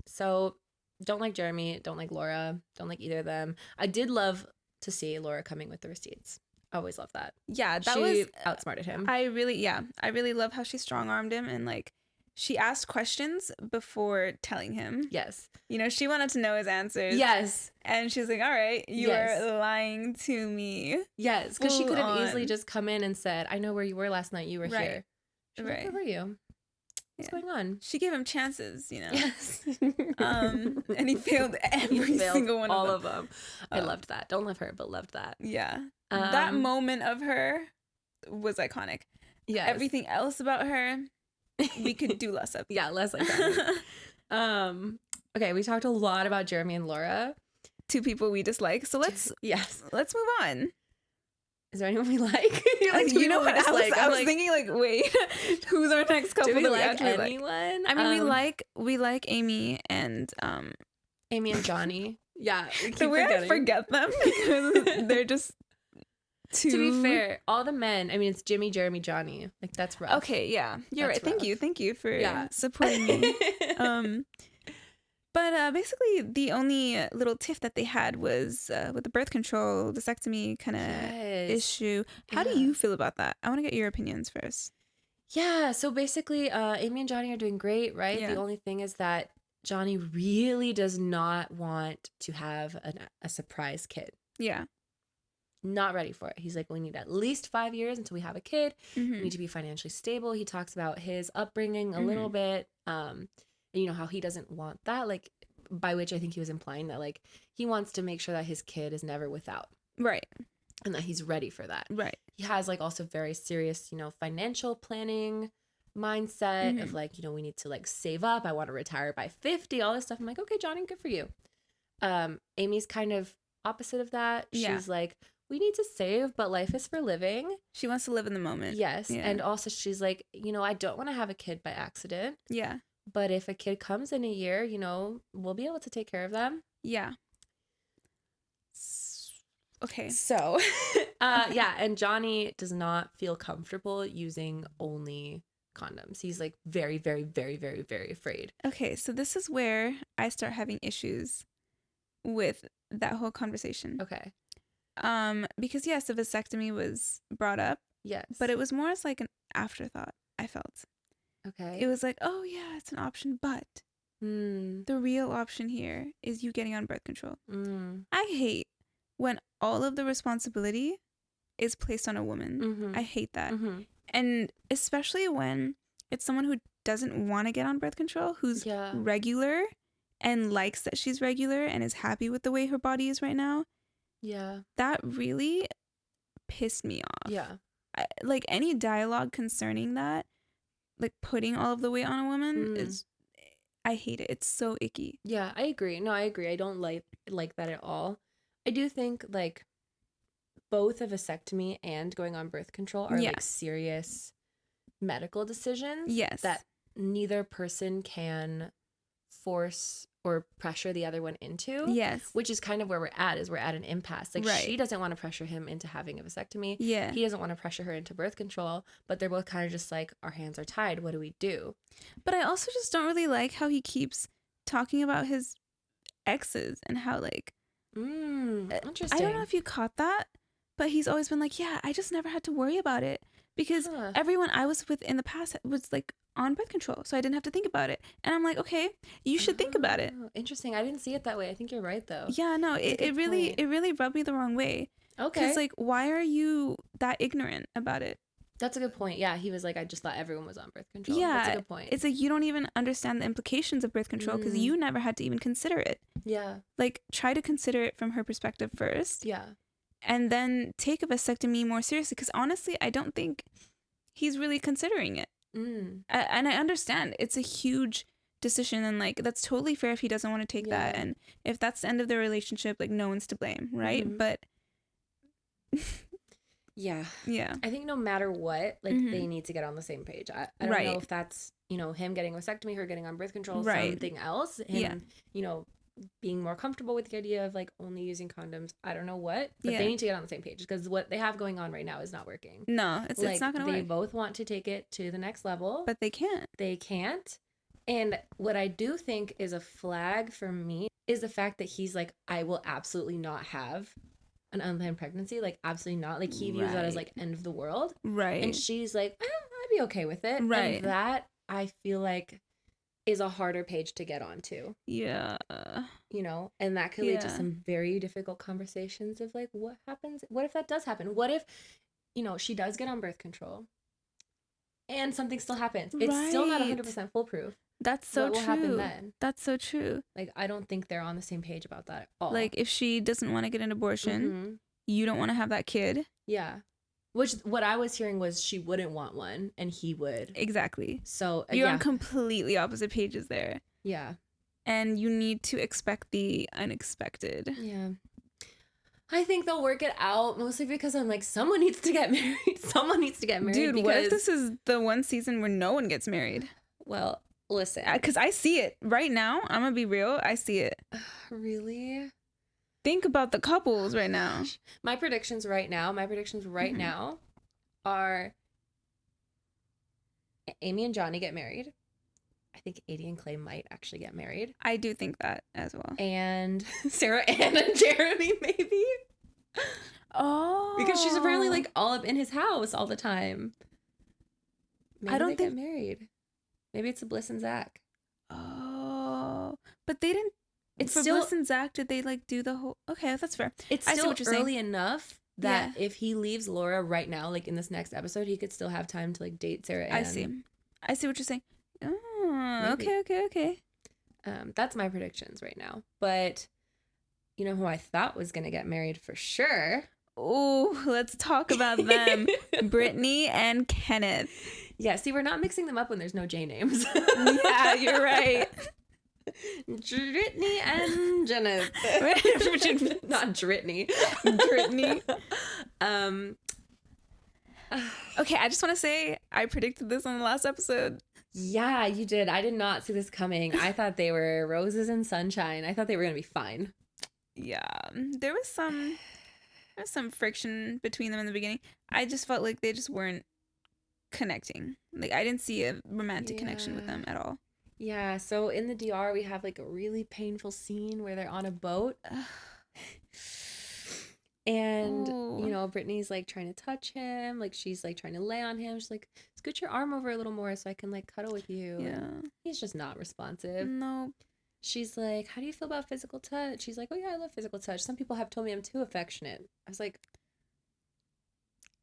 So, don't like Jeramey, don't like Laura, don't like either of them. I did love to see Laura coming with the receipts. I always love that. Yeah, that she outsmarted him. I really love how she strong-armed him, and like she asked questions before telling him. Yes. You know, she wanted to know his answers. Yes. And she's like, all right, you are lying to me. Yes, because she could have easily just come in and said, I know where you were last night. You were here. She's like, where were you? What's going on? She gave him chances, you know. Yes. And he failed every single one all of them. I loved that. Don't love her, but loved that. Yeah. That moment of her was iconic. Yeah. Everything else about her, we could do less of. Yeah, less like that. Okay, we talked a lot about Jeramey and Laura. two people we dislike. So let's move on. Is there anyone we like? You're like, you know what? I was thinking like, wait, who's our next couple? Do we that like actually anyone? I mean, we like Amy and Johnny. Yeah, the way I forget them because they're just too. To be fair, all the men. I mean, it's Jimmy, Jeramey, Johnny. Like that's rough. Okay, yeah, you're That's right. rough. Thank you for supporting me. But basically, the only little tiff that they had was with the birth control, vasectomy kind of issue. How do you feel about that? I want to get your opinions first. Yeah, so basically, Amy and Johnny are doing great, right? Yeah. The only thing is that Johnny really does not want to have a surprise kid. Yeah. Not ready for it. He's like, we need at least 5 years until we have a kid. Mm-hmm. We need to be financially stable. He talks about his upbringing a little bit. And you know how he doesn't want that, like, by which I think he was implying that, like, he wants to make sure that his kid is never without. Right. And that he's ready for that. Right. He has, like, also very serious, you know, financial planning mindset of, like, you know, we need to, like, save up. I want to retire by 50, all this stuff. I'm like, okay, Johnny, good for you. Amy's kind of opposite of that. Yeah. She's like, we need to save, but life is for living. She wants to live in the moment. Yes. Yeah. And also she's like, you know, I don't want to have a kid by accident. Yeah. But if a kid comes in a year, you know, we'll be able to take care of them. Yeah. Okay. So, yeah. And Johnny does not feel comfortable using only condoms. He's like very, very, very, very, very afraid. Okay. So this is where I start having issues with that whole conversation. Okay. Because yes, the vasectomy was brought up. Yes. But it was more as like an afterthought, I felt. Okay. It was like, oh yeah, it's an option, but the real option here is you getting on birth control. I hate when all of the responsibility is placed on a woman. I hate that. And especially when it's someone who doesn't want to get on birth control, who's regular and likes that she's regular and is happy with the way her body is right now. Yeah. That really pissed me off. Yeah. Like any dialogue concerning that, like putting all of the weight on a woman is, I hate it. It's so icky. Yeah, I agree. No, I agree. I don't like that at all. I do think like both a vasectomy and going on birth control are like serious medical decisions. Yes. That neither person can force or pressure the other one into. Yes. Which is kind of where we're at, is we're at an impasse. Like she doesn't want to pressure him into having a vasectomy. Yeah. He doesn't want to pressure her into birth control, but they're both kind of just like, our hands are tied. What do we do? But I also just don't really like how he keeps talking about his exes and how like interesting. I don't know if you caught that, but he's always been like, yeah, I just never had to worry about it because everyone I was with in the past was like on birth control, so I didn't have to think about it. And I'm like, okay, you should think about it. Interesting. I didn't see it that way. I think you're right though. Yeah, no, it really rubbed me the wrong way. Okay. Because like, why are you that ignorant about it? That's a good point. Yeah, he was like, I just thought everyone was on birth control. Yeah, that's a good point. It's like you don't even understand the implications of birth control because you never had to even consider it. Yeah. Like, try to consider it from her perspective first. Yeah. And then take a vasectomy more seriously because honestly, I don't think he's really considering it. And I understand it's a huge decision and like that's totally fair if he doesn't want to take that, and if that's the end of their relationship, like no one's to blame, right? But yeah I think no matter what, like they need to get on the same page. I don't know if that's, you know, him getting a vasectomy, her getting on birth control, something else, him you know, being more comfortable with the idea of like only using condoms. I don't know what, but they need to get on the same page because what they have going on right now is not working. No, it's not gonna work. They both want to take it to the next level, but they can't. And what I do think is a flag for me is the fact that he's like, I will absolutely not have an unplanned pregnancy, like absolutely not. Like he views that as like end of the world, right? And she's like, I'd be okay with it, right? And that I feel like is a harder page to get onto. Yeah. You know, and that could lead to some very difficult conversations of like, what happens? What if that does happen? What if, you know, she does get on birth control and something still happens? It's still not 100% foolproof. That's so true. What will happen then? That's so true. Like, I don't think they're on the same page about that at all. Like, if she doesn't want to get an abortion, you don't want to have that kid. Yeah. Which, what I was hearing was she wouldn't want one, and he would. Exactly. So, you're on completely opposite pages there. Yeah. and you need to expect the unexpected. Yeah. I think they'll work it out, mostly because I'm like, someone needs to get married. Someone needs to get married. Dude, what if this is the one season where no one gets married? Well, listen. Because I see it right now. I'm going to be real. I see it. Really? Think about the couples right now. My predictions right now are Amy and Johnny get married. I think Adie and Clay might actually get married. I do think that as well. And Sarah Ann and Jeramey, maybe. Oh. Because she's apparently like all up in his house all the time. Maybe I don't think... get married. Maybe it's a Bliss and Zach. Oh. But they didn't... It's for still... Bliss and Zach, did they like do the whole... Okay, that's fair. It's still early enough that if he leaves Laura right now, like in this next episode, he could still have time to like date Sarah Ann. I see what you're saying. Oh, okay. That's my predictions right now. But you know who I thought was going to get married for sure? Oh, let's talk about them. Brittany and Kenneth. Yeah, see, we're not mixing them up when there's no J names. Yeah, you're right. Brittany and Kenneth. Not Brittany. Brittany. Okay, I just want to say I predicted this on the last episode. Yeah, you did. I did not see this coming. I thought they were roses and sunshine. I thought they were going to be fine. Yeah, there was some friction between them in the beginning. I just felt like they just weren't connecting. Like I didn't see a romantic connection with them at all. Yeah, so in the DR we have like a really painful scene where they're on a boat. And you know, Brittany's like trying to touch him, like she's like trying to lay on him. She's like, scoot your arm over a little more so I can like cuddle with you. Yeah. And he's just not responsive. No. She's like, how do you feel about physical touch? She's like, oh yeah, I love physical touch. Some people have told me I'm too affectionate. I was like,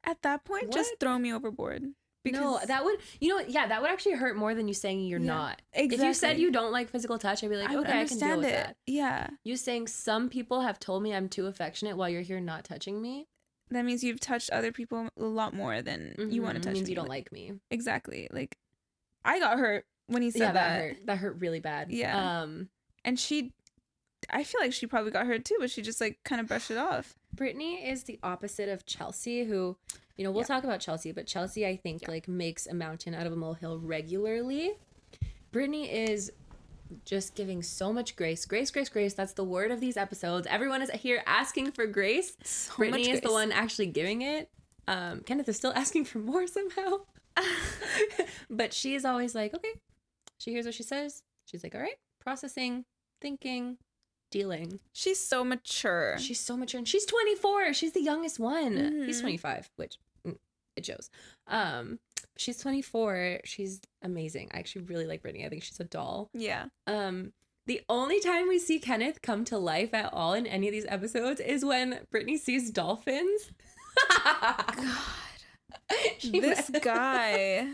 at that point, just throw me overboard. Because... No, that would, you know, that would actually hurt more than you saying you're not. Exactly. If you said you don't like physical touch, I'd be like, okay, I can deal with that. Yeah. You saying some people have told me I'm too affectionate while you're here not touching me. That means you've touched other people a lot more than you want to touch me. Means you don't like me. Exactly. Like, I got hurt when he said that. That hurt really bad. Yeah. And I feel like she probably got hurt too, but she just like kind of brushed it off. Brittany is the opposite of Chelsea, who, you know, we'll talk about Chelsea, but Chelsea, I think, like makes a mountain out of a molehill regularly. Brittany is just giving so much grace. Grace. That's the word of these episodes. Everyone is here asking for grace. So Brittany is the one actually giving it. Kenneth is still asking for more somehow. But she is always like, okay. She hears what she says. She's like, all right, processing, thinking, dealing. She's so mature. And she's 24. She's the youngest one. Mm-hmm. He's 25, which it shows. She's 24. She's amazing. I actually really like Brittany. I think she's a doll. Yeah. The only time we see Kenneth come to life at all in any of these episodes is when Brittany sees dolphins. God. This guy.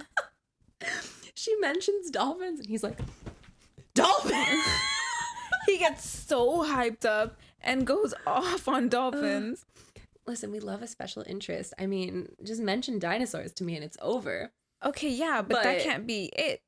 She mentions dolphins and he's like, dolphins! He gets so hyped up and goes off on dolphins. Listen, we love a special interest. I mean, just mention dinosaurs to me and it's over. Okay, yeah, but that can't be it.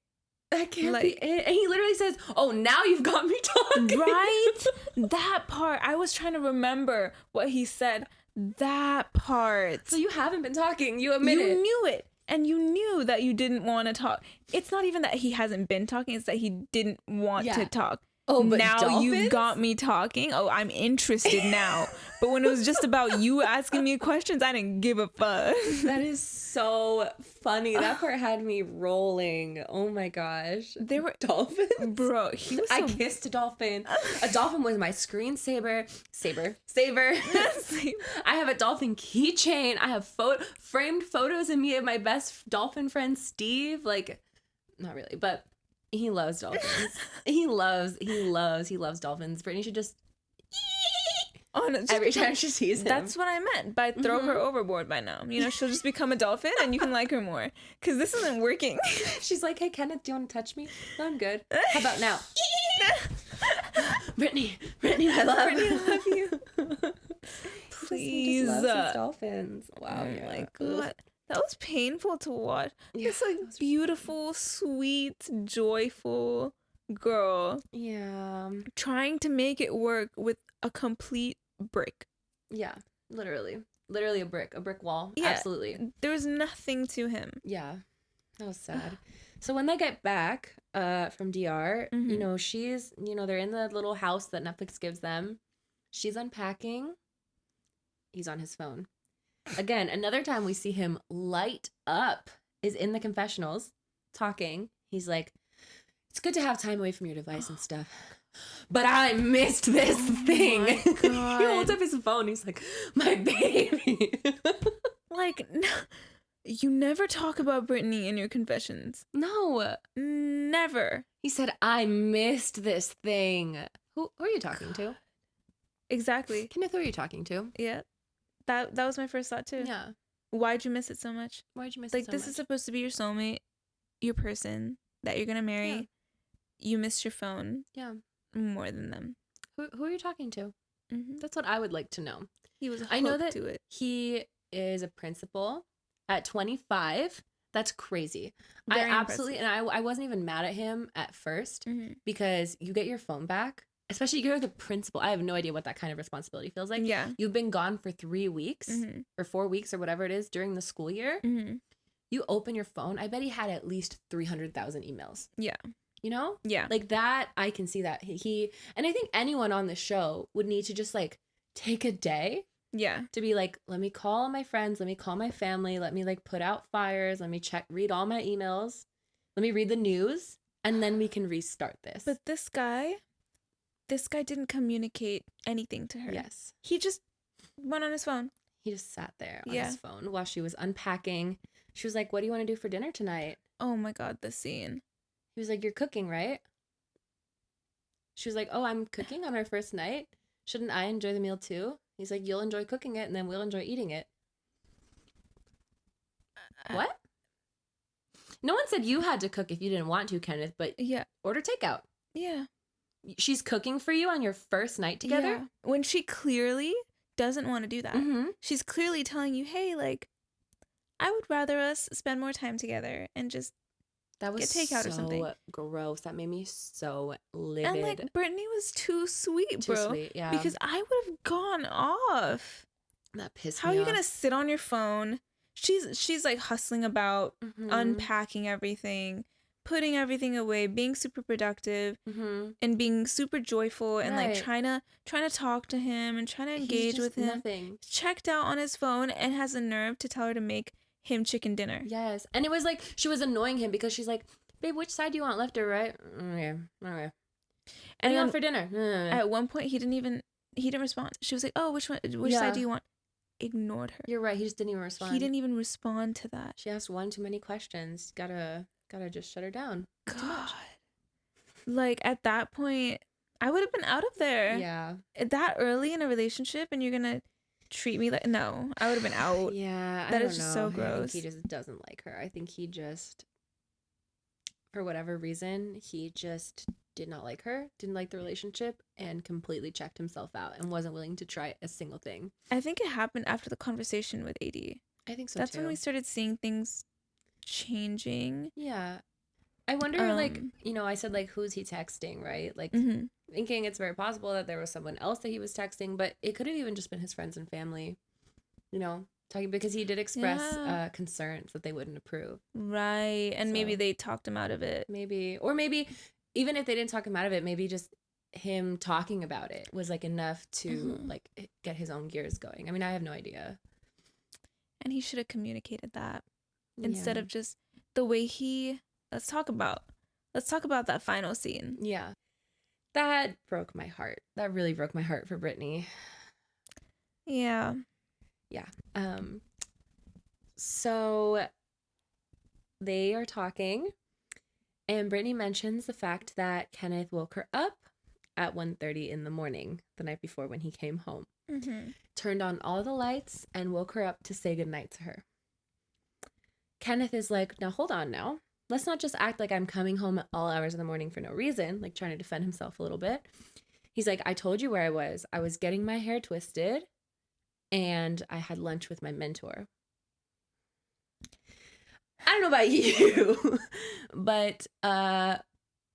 That can't be it. And he literally says, oh, now you've got me talking. Right? That part. I was trying to remember what he said. That part. So you haven't been talking. You admit it. You knew it. And you knew that you didn't want to talk. It's not even that he hasn't been talking. It's that he didn't want to talk. Oh, but now dolphins? You've got me talking. Oh, I'm interested now. But when it was just about you asking me questions, I didn't give a fuck. That is so funny. That part had me rolling. Oh my gosh. There were dolphins? Bro, I kissed a dolphin. A dolphin was my screensaver. Saver. I have a dolphin keychain. I have framed photos of me and my best dolphin friend Steve. Like, not really, but he loves dolphins. He loves dolphins. Brittany should just every time she sees him. That's what I meant by throw her overboard by now. You know, she'll just become a dolphin and you can like her more. Because this isn't working. She's like, hey, Kenneth, do you want to touch me? No, I'm good. How about now? Brittany, I love you. Please. He just loves his dolphins. Wow. Oh You're my God. That was painful to watch. Yeah, it's like beautiful, sweet, joyful Girl. Yeah. Trying to make it work with a complete brick. Yeah. Literally a brick wall. Yeah, absolutely. There was nothing to him. Yeah, that was sad. So when they get back from DR, you know, she's, you know, they're in the little house that Netflix gives them. She's unpacking. He's on his phone. Again, another time we see him light up is in the confessionals talking. He's like, it's good to have time away from your device and stuff, but I missed this thing. My God. He holds up his phone. He's like, my baby. Like, no, you never talk about Brittany in your confessions. No. Never. He said, I missed this thing. Who are you talking to? Exactly. Kenneth, who are you talking to? Yeah. That was my first thought, too. Yeah. Why'd you miss it so much? Why'd you miss it so much? Like, this is supposed to be your soulmate, your person that you're going to marry. Yeah. You missed your phone. Yeah. More than them. Who are you talking to? That's what I would like to know. He was hooked I know that to it. He is a principal at 25. That's crazy. Very I absolutely, impressive. And I wasn't even mad at him at first because you get your phone back. Especially you're the principal. I have no idea what that kind of responsibility feels like. Yeah. You've been gone for 3 weeks or 4 weeks or whatever it is during the school year. You open your phone. I bet he had at least 300,000 emails. Yeah. You know? Yeah. Like that, I can see that. And I think anyone on the show would need to just like take a day. Yeah. To be like, let me call my friends. Let me call my family. Let me like put out fires. Let me read all my emails. Let me read the news. And then we can restart this. But this guy didn't communicate anything to her. Yes. He just went on his phone. He just sat there on his phone while she was unpacking. She was like, what do you want to do for dinner tonight? Oh my God, the scene. He was like, you're cooking, right? She was like, oh, I'm cooking on our first night. Shouldn't I enjoy the meal too? He's like, you'll enjoy cooking it and then we'll enjoy eating it. What? No one said you had to cook if you didn't want to, Kenneth, but order takeout. Yeah. She's cooking for you on your first night together? Yeah. When she clearly doesn't want to do that. She's clearly telling you, hey, like, I would rather us spend more time together and just get takeout or something. Gross. That made me so livid. And like, Brittany was too sweet, bro. Too sweet, yeah. Because I would have gone off. That pissed me off. How are you going to sit on your phone? She's like hustling about, unpacking everything, putting everything away, being super productive, and being super joyful and like trying to talk to him and trying to engage with him. Nothing. Checked out on his phone and has the nerve to tell her to make him chicken dinner. Yes. And it was like she was annoying him because she's like, babe, which side do you want, left or right? Okay. And what do you want for dinner? At one point he didn't respond. She was like, oh, which side do you want? Ignored her. You're right. He just didn't even respond. He didn't even respond to that. She asked one too many questions. Gotta just shut her down. God. Too much. Like at that point, I would have been out of there. Yeah. That early in a relationship and you're gonna treat me like, no, I would have been out. Yeah. That is just so gross. I think he just doesn't like her. I think he just, for whatever reason, he just did not like her, didn't like the relationship, and completely checked himself out and wasn't willing to try a single thing. I think it happened after the conversation with AD. I think so. That's when we started seeing things changing. Yeah. I wonder, like, you know, I said, like, who's he texting, right? Like, thinking it's very possible that there was someone else that he was texting, but it could have even just been his friends and family, you know, talking, because he did express concerns that they wouldn't approve. Right. And maybe they talked him out of it. Maybe. Or maybe, even if they didn't talk him out of it, maybe just him talking about it was, like, enough to, like, get his own gears going. I mean, I have no idea. And he should have communicated that instead of just the way he... Let's talk about that final scene. Yeah. That broke my heart. That really broke my heart for Brittany. Yeah. Yeah. So they are talking, and Brittany mentions the fact that Kenneth woke her up at 1:30 in the morning the night before when he came home. Turned on all the lights and woke her up to say goodnight to her. Kenneth is like, now hold on now. Let's not just act like I'm coming home at all hours in the morning for no reason, like trying to defend himself a little bit. He's like, I told you where I was. I was getting my hair twisted and I had lunch with my mentor. I don't know about you, but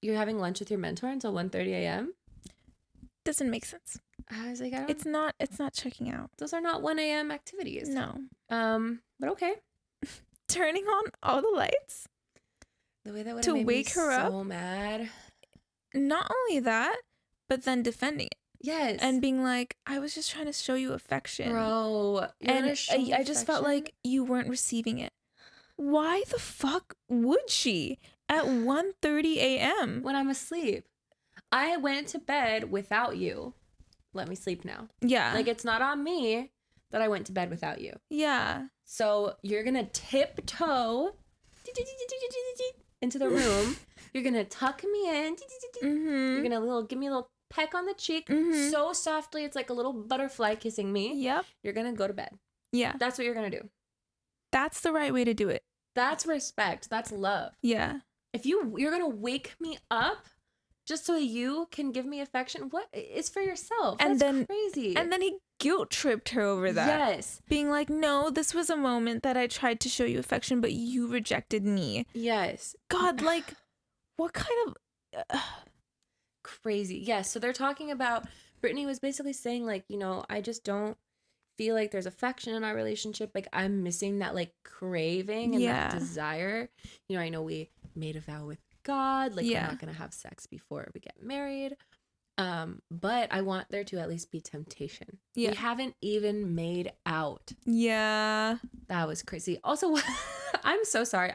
you're having lunch with your mentor until 1:30 a.m.? Doesn't make sense. I was like, it's not checking out. Those are not 1 a.m. activities. No. But okay. Turning on all the lights. The way that would to made wake me her up. So mad. Not only that, but then defending it. Yes. And being like, I was just trying to show you affection. Bro. And I just felt like you weren't receiving it. Why the fuck would she at 1:30 a.m.? When I'm asleep. I went to bed without you. Let me sleep now. Yeah. Like, it's not on me that I went to bed without you. Yeah. So you're going to tiptoe into the room. You're going to tuck me in. You're going to give me a little peck on the cheek. So softly. It's like a little butterfly kissing me. Yep. You're going to go to bed. Yeah. That's what you're going to do. That's the right way to do it. That's respect. That's love. Yeah. If you're going to wake me up just so you can give me affection, what is for yourself? And That's then crazy. And then he guilt tripped her over that. Yes. Being like, no, this was a moment that I tried to show you affection, but you rejected me. Yes. God, like, what kind of... Crazy. Yes. So they're talking about, Brittany was basically saying, like, you know, I just don't feel like there's affection in our relationship. Like, I'm missing that, like, craving and that desire. You know, I know we made a vow with God, like, we're not gonna have sex before we get married, but I want there to at least be temptation. We haven't even made out. That was crazy. Also, I'm so sorry.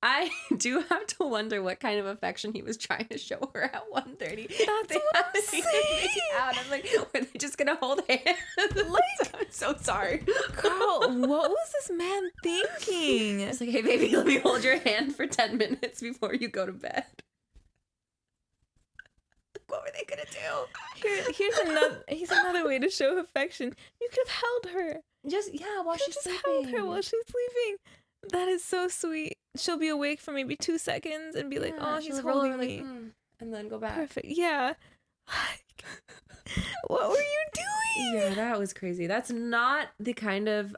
I do have to wonder what kind of affection he was trying to show her at 1:30. That's what I'm saying. I'm like, were they just gonna hold hands? Like, I'm so sorry. Girl, what was this man thinking? It's like, hey, baby, let me hold your hand for 10 minutes before you go to bed. What were they gonna do? Here's another way to show affection. You could have held her. While she's sleeping. Held her while she's sleeping. That is so sweet. She'll be awake for maybe 2 seconds and be like, oh, he's holding me. And then go back. Perfect. Yeah. What were you doing? Yeah, that was crazy. That's not the kind of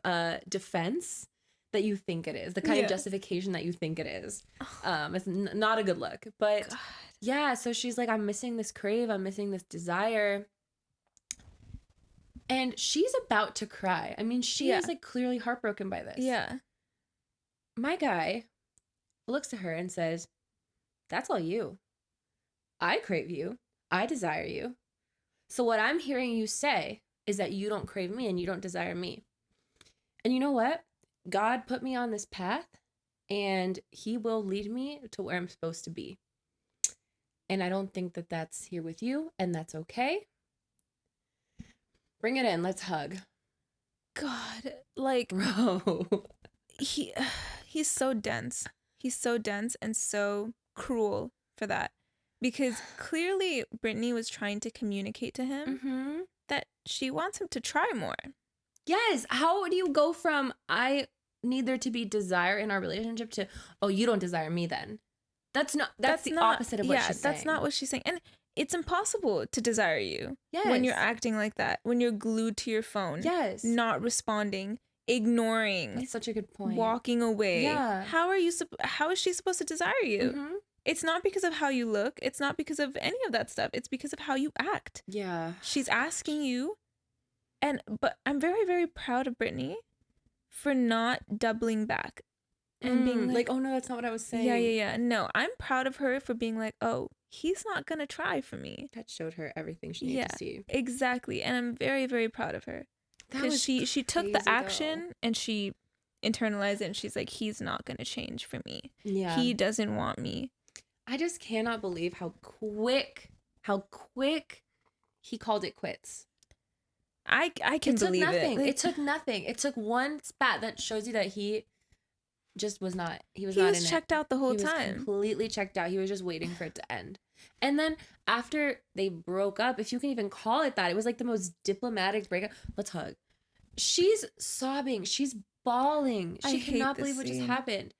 defense that you think it is. The kind of justification that you think it is. It's not a good look. But yeah, so she's like, I'm missing this crave. I'm missing this desire. And she's about to cry. I mean, she is like clearly heartbroken by this. Yeah. My guy looks at her and says, that's all you. I crave you. I desire you. So what I'm hearing you say is that you don't crave me and you don't desire me. And you know what? God put me on this path and he will lead me to where I'm supposed to be. And I don't think that that's here with you, and that's okay. Bring it in. Let's hug. God, like, bro. He's so dense. He's so dense and so cruel for that. Because clearly Brittany was trying to communicate to him that she wants him to try more. Yes. How do you go from, I need there to be desire in our relationship to, oh, you don't desire me then? That's the opposite of what she's saying. That's not what she's saying. And it's impossible to desire you when you're acting like that, when you're glued to your phone, not responding, ignoring. That's such a good point. Walking away. Yeah. How is she supposed to desire you? It's not because of how you look. It's not because of any of that stuff. It's because of how you act. Yeah. She's asking you. But I'm very, very proud of Brittany for not doubling back and being like, oh no, that's not what I was saying. Yeah. No, I'm proud of her for being like, oh, he's not going to try for me. That showed her everything she needed to see. Exactly. And I'm very, very proud of her. Because she took the action and she internalized it and she's like, he's not going to change for me. Yeah. He doesn't want me. I just cannot believe how quick he called it quits. I can believe it. Like, it took nothing. It took one spat that shows you that he just was not. He was checked out the whole time. He was completely checked out. He was just waiting for it to end. And then after they broke up, if you can even call it that, it was like the most diplomatic breakup. Let's hug. She's sobbing. She's bawling. She cannot believe what just happened.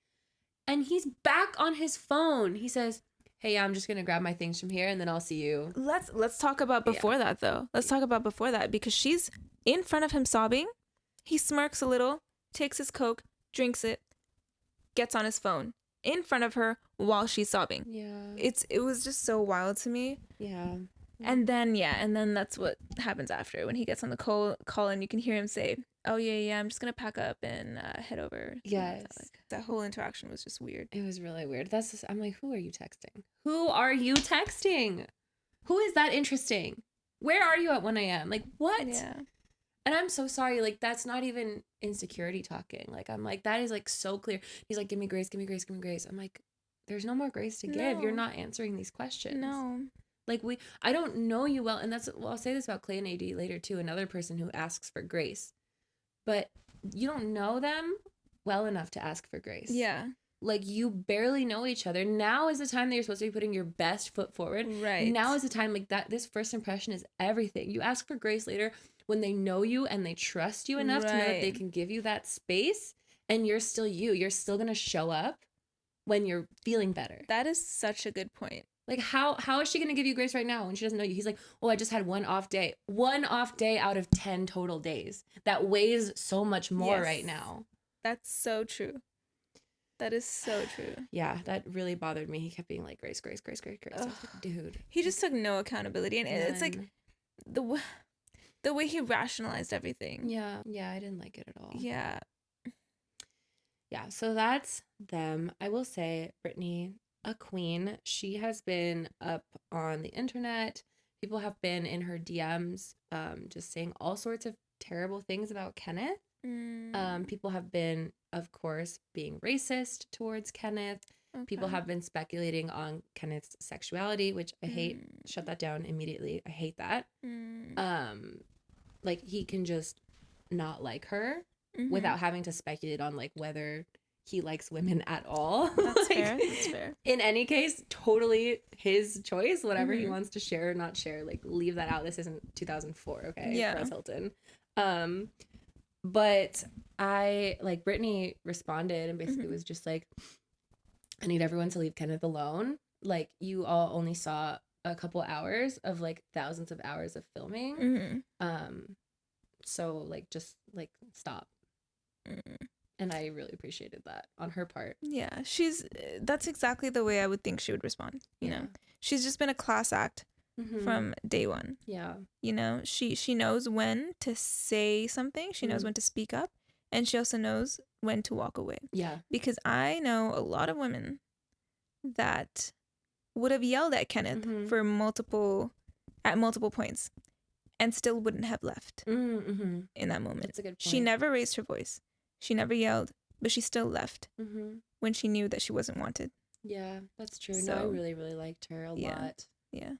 And he's back on his phone. He says, hey, I'm just going to grab my things from here and then I'll see you. Let's talk about before that, though. Let's talk about before that, because she's in front of him sobbing. He smirks a little, takes his Coke, drinks it, gets on his phone. in front of her while she's sobbing. Yeah. It was just so wild to me. Yeah. And then that's what happens after, when he gets on the call and you can hear him say, "Oh yeah, I'm just gonna pack up and head over." Yes. That whole interaction was just weird. It was really weird. I'm like, who are you texting? Who are you texting? Who is that interesting? Where are you at 1 a.m.? Like, what? Yeah. And I'm so sorry. Like, that's not even insecurity talking. Like, I'm like, that is like so clear. He's like, give me grace, give me grace, give me grace. I'm like, there's no more grace to give. No. You're not answering these questions. No. Like, I don't know you well. And I'll say this about Clay and AD later too. Another person who asks for grace. But you don't know them well enough to ask for grace. Yeah. Like, you barely know each other. Now is the time that you're supposed to be putting your best foot forward. Right. Now is the time, like, that this first impression is everything. You ask for grace later when they know you and they trust you enough to know that they can give you that space, and you're still you. You're still going to show up when you're feeling better. That is such a good point. Like, how is she going to give you grace right now when she doesn't know you? He's like, oh, I just had one off day. One off day out of 10 total days. That weighs so much more right now. That's so true. That is so true. Yeah, that really bothered me. He kept being like, grace, grace, grace, grace, grace. I was like, dude. He just took no accountability. And it's like the way he rationalized everything. Yeah, I didn't like it at all. Yeah. Yeah, so that's them. I will say, Brittany, a queen. She has been up on the internet. People have been in her DMs just saying all sorts of terrible things about Kenneth. People have been, of course, being racist towards Kenneth. Okay. People have been speculating on Kenneth's sexuality, which I hate. Shut that down immediately. I hate that. Like, he can just not like her without having to speculate on, like, whether he likes women at all. That's fair. That's fair. In any case, totally his choice. Whatever he wants to share or not share, like, leave that out. This isn't 2004, okay? Yeah. Paris Hilton. But Brittany responded and basically was just like, I need everyone to leave Kenneth alone. Like, you all only saw a couple hours of, like, thousands of hours of filming. So, like, just, like, stop. And I really appreciated that on her part. Yeah, that's exactly the way I would think she would respond. You know, she's just been a class act from day one. Yeah. You know, she knows when to say something. She knows when to speak up. And she also knows when to walk away. Yeah. Because I know a lot of women that would have yelled at Kenneth for multiple points and still wouldn't have left in that moment. That's a good point. She never raised her voice. She never yelled, but she still left when she knew that she wasn't wanted. Yeah, that's true. So, no, I really, really liked her a lot. Yeah.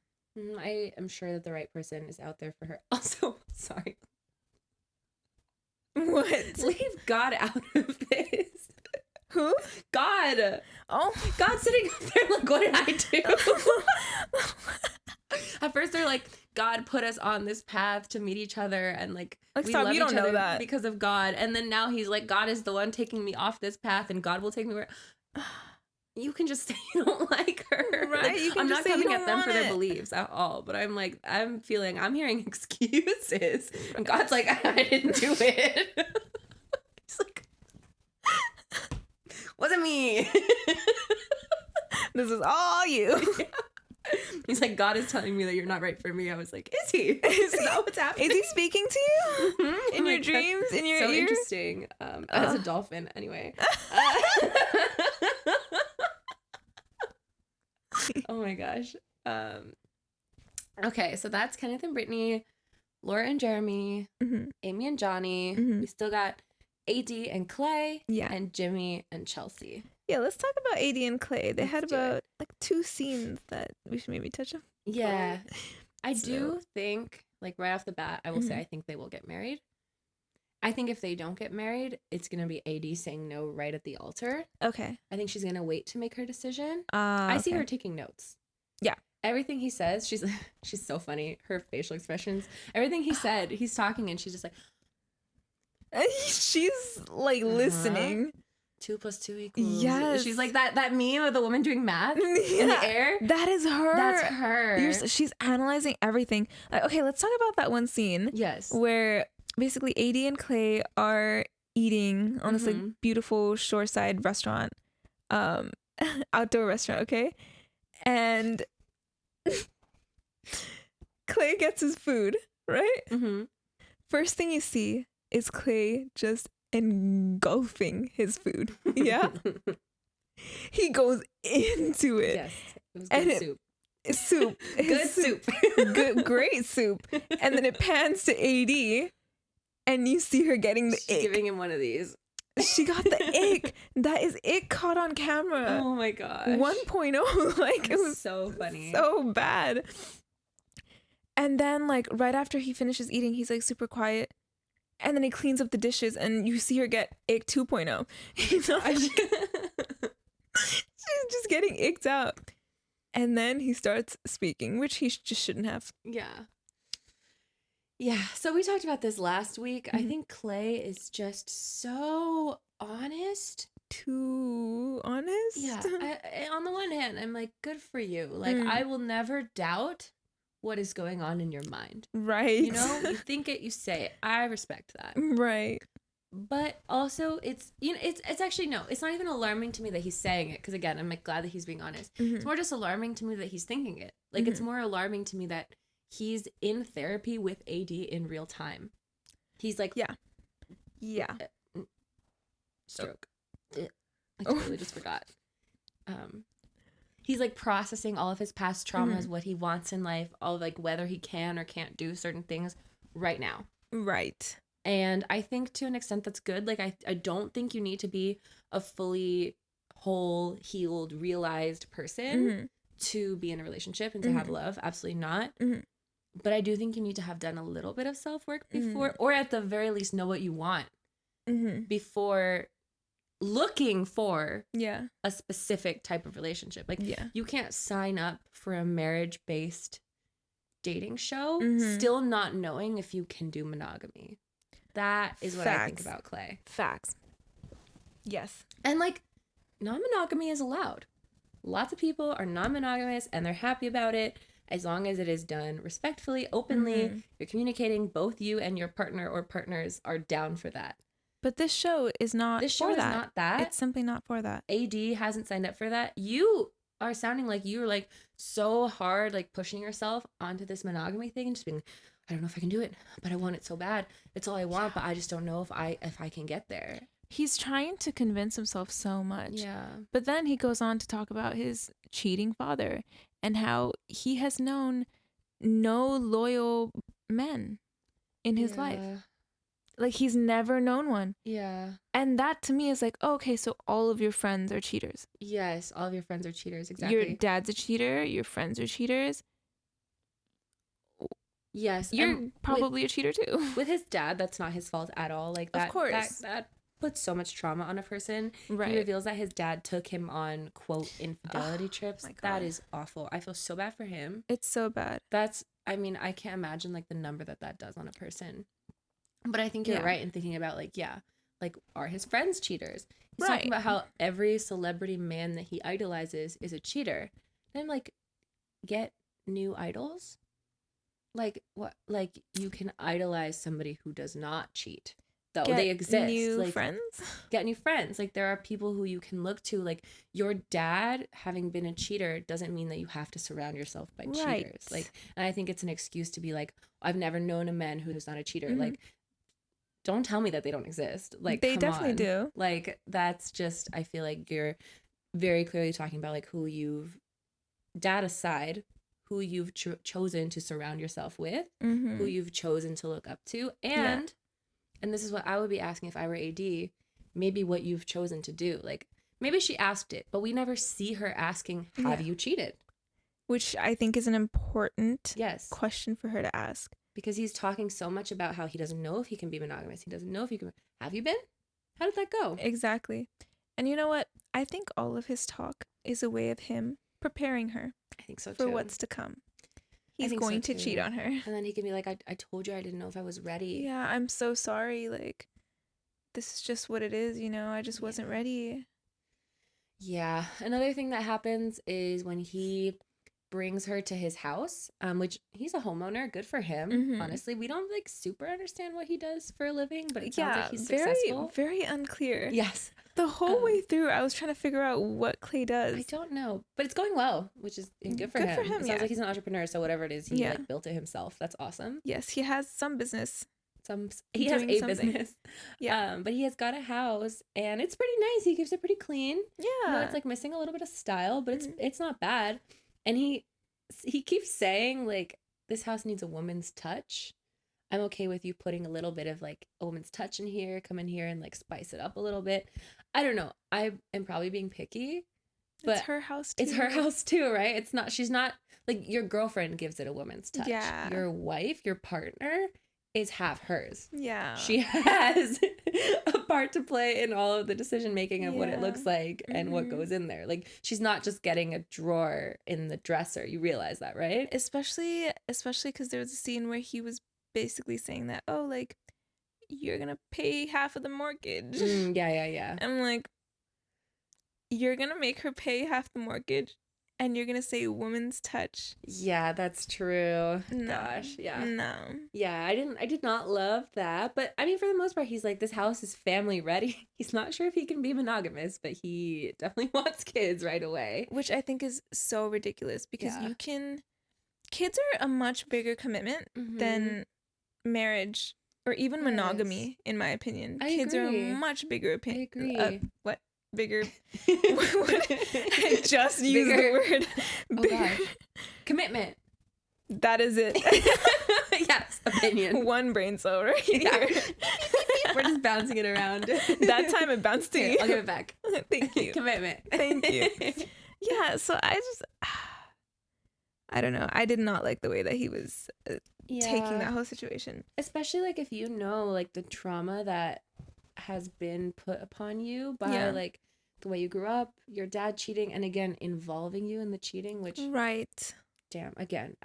I am sure that the right person is out there for her. Also, sorry. What? Leave God out of this. Who? God. Oh. God's sitting up there like, what did I do? At first they're like, God put us on this path to meet each other, and like we stop, love you each don't know other that. Because of God. And then now he's like, God is the one taking me off this path, and God will take me where. You can just say you don't like her. Right. Like, I'm not coming at them for their beliefs at all, but I'm like, I'm hearing excuses. And God's like, I didn't do it. He's like, wasn't me. This is all you. Yeah. He's like, God is telling me that you're not right for me. I was like, is he? Is that what's happening? Is he speaking to you? In your dreams? In your so ears? Interesting. As a dolphin, anyway. Oh my gosh. Okay, so that's Kenneth and Brittany, Laura and Jeramey, Amy and Johnny. We still got AD and Clay, and Jimmy and Chelsea. Yeah, let's talk about AD and Clay. They had about like 2 scenes that we should maybe touch on. Yeah. I do think, like, right off the bat, I will say I think they will get married. I think if they don't get married, it's going to be AD saying no right at the altar. Okay. I think she's going to wait to make her decision. I see her taking notes. Yeah. Everything he says, she's so funny. Her facial expressions. Everything he said, he's talking and she's just like. She's like listening. 2 + 2 = Yes. She's like that meme of the woman doing math in the air. That is her. That's her. She's analyzing everything. Like, okay, let's talk about that one scene. Yes. Where basically AD and Clay are eating on this like beautiful shoreside restaurant. outdoor restaurant, okay? And Clay gets his food, right? Mm-hmm. First thing you see is Clay just engulfing his food. Yeah? He goes into it. Yes. It was good soup. Soup. Good soup. Good, great soup. And then it pans to AD and you see her getting the ick. Giving him one of these. She got the ick. That is ick caught on camera. Oh my gosh. 1.0. Like, it was so funny. So bad. And then, like, right after he finishes eating, he's like super quiet. And then he cleans up the dishes and you see her get ick 2.0. You know? She's just getting icked out. And then he starts speaking, which he just shouldn't have. Yeah. Yeah. So we talked about this last week. Mm-hmm. I think Clay is just so honest. Too honest? Yeah. On the one hand, I'm like, good for you. Like, I will never doubt what is going on in your mind. Right. You know, you think it, you say it. I respect that. Right. But also, it's, you know, it's actually, no, it's not even alarming to me that he's saying it. Because again, I'm like glad that he's being honest. Mm-hmm. It's more just alarming to me that he's thinking it. Like, it's more alarming to me that he's in therapy with AD in real time. He's like, yeah. Stroke. I totally just forgot. He's like processing all of his past traumas, what he wants in life, all like whether he can or can't do certain things right now. Right. And I think to an extent that's good. Like, I don't think you need to be a fully whole, healed, realized person to be in a relationship and to have love. Absolutely not. But I do think you need to have done a little bit of self-work before, or at the very least know what you want before looking for a specific type of relationship. Like, you can't sign up for a marriage-based dating show still not knowing if you can do monogamy. That is what I think about Clay. Facts. Yes. And like, non-monogamy is allowed. Lots of people are non-monogamous and they're happy about it as long as it is done respectfully, openly. You're communicating, both you and your partner or partners are down for that. But this show is not This show for is that. not that. It's simply not for that. AD hasn't signed up for that. You are sounding like you're like so hard, like pushing yourself onto this monogamy thing and just being, I don't know if I can do it, but I want it so bad. It's all I want, but I just don't know if I can get there. He's trying to convince himself so much. Yeah. But then he goes on to talk about his cheating father and how he has known no loyal men in his life. Like, he's never known one. Yeah. And that to me is like, oh, okay, so all of your friends are cheaters. Yes, all of your friends are cheaters, exactly. Your dad's a cheater, your friends are cheaters. Yes. You're probably a cheater too. With his dad, that's not his fault at all. Like, that, of course. That puts so much trauma on a person. Right. He reveals that his dad took him on, quote, infidelity trips. That is awful. I feel so bad for him. It's so bad. I mean, I can't imagine like the number that does on a person. But I think you're right in thinking about like, like, are his friends cheaters? He's talking about how every celebrity man that he idolizes is a cheater. And I'm like, get new idols? Like, what? Like, you can idolize somebody who does not cheat. Though they exist. New friends? Get new friends. Like, there are people who you can look to. Like, your dad having been a cheater doesn't mean that you have to surround yourself by cheaters. Like, and I think it's an excuse to be like, I've never known a man who's not a cheater. Like, don't tell me that they don't exist. Like, they definitely do. Like, that's just, I feel like you're very clearly talking about like who you've, dad aside, who you've chosen to surround yourself with, who you've chosen to look up to, and this is what I would be asking if I were AD, maybe what you've chosen to do. Like, maybe she asked it, but we never see her asking, have you cheated? Which I think is an important question for her to ask. Because he's talking so much about how he doesn't know if he can be monogamous. He doesn't know if he can. Have you been? How did that go? Exactly. And you know what? I think all of his talk is a way of him preparing her. I think so too. For what's to come. He's going to cheat on her. And then he can be like, I told you I didn't know if I was ready. Yeah, I'm so sorry. Like, this is just what it is, you know? I just wasn't ready. Yeah. Another thing that happens is when he brings her to his house, which he's a homeowner. Good for him. Honestly, we don't like super understand what he does for a living, but it sounds like he's successful. Very unclear. Yes. The whole way through, I was trying to figure out what Clay does. I don't know, but it's going well, which is good for him. It sounds like he's an entrepreneur, so whatever it is, he like built it himself. That's awesome. Yes, he has some business. He has a business. Yeah. But he has got a house, and it's pretty nice. He keeps it pretty clean. Yeah. You know, it's like missing a little bit of style, but it's not bad. And he keeps saying like, this house needs a woman's touch. I'm okay with you putting a little bit of like a woman's touch in here, come in here and like spice it up a little bit. I don't know. I am probably being picky, but it's her house too. It's her house too, right? She's not like your girlfriend gives it a woman's touch. Yeah. Your wife, your partner is half hers. Yeah. She has a part to play in all of the decision making of what it looks like and what goes in there. Like, she's not just getting a drawer in the dresser. You realize that, right? Especially because there was a scene where he was basically saying that, oh, like, you're gonna pay half of the mortgage. Yeah. I'm like, you're gonna make her pay half the mortgage and you're gonna say woman's touch? Yeah, that's true. No. Gosh, yeah. No. Yeah, I did not love that. But I mean, for the most part, he's like, this house is family ready. He's not sure if he can be monogamous, but he definitely wants kids right away. Which I think is so ridiculous because kids are a much bigger commitment than marriage or even monogamy, in my opinion. Kids are a much bigger opinion. I agree. What? Bigger. I just used the word. Bigger. Oh, gosh. Commitment. That is it. Yes, opinion. One brain cell right here. We're just bouncing it around. That time it bounced to you. I'll give it back. Thank you. Commitment. Thank you. Yeah, so I don't know. I did not like the way that he was taking that whole situation. Especially like if you know like the trauma that has been put upon you by like the way you grew up, your dad cheating, and again involving you in the cheating, which damn, again,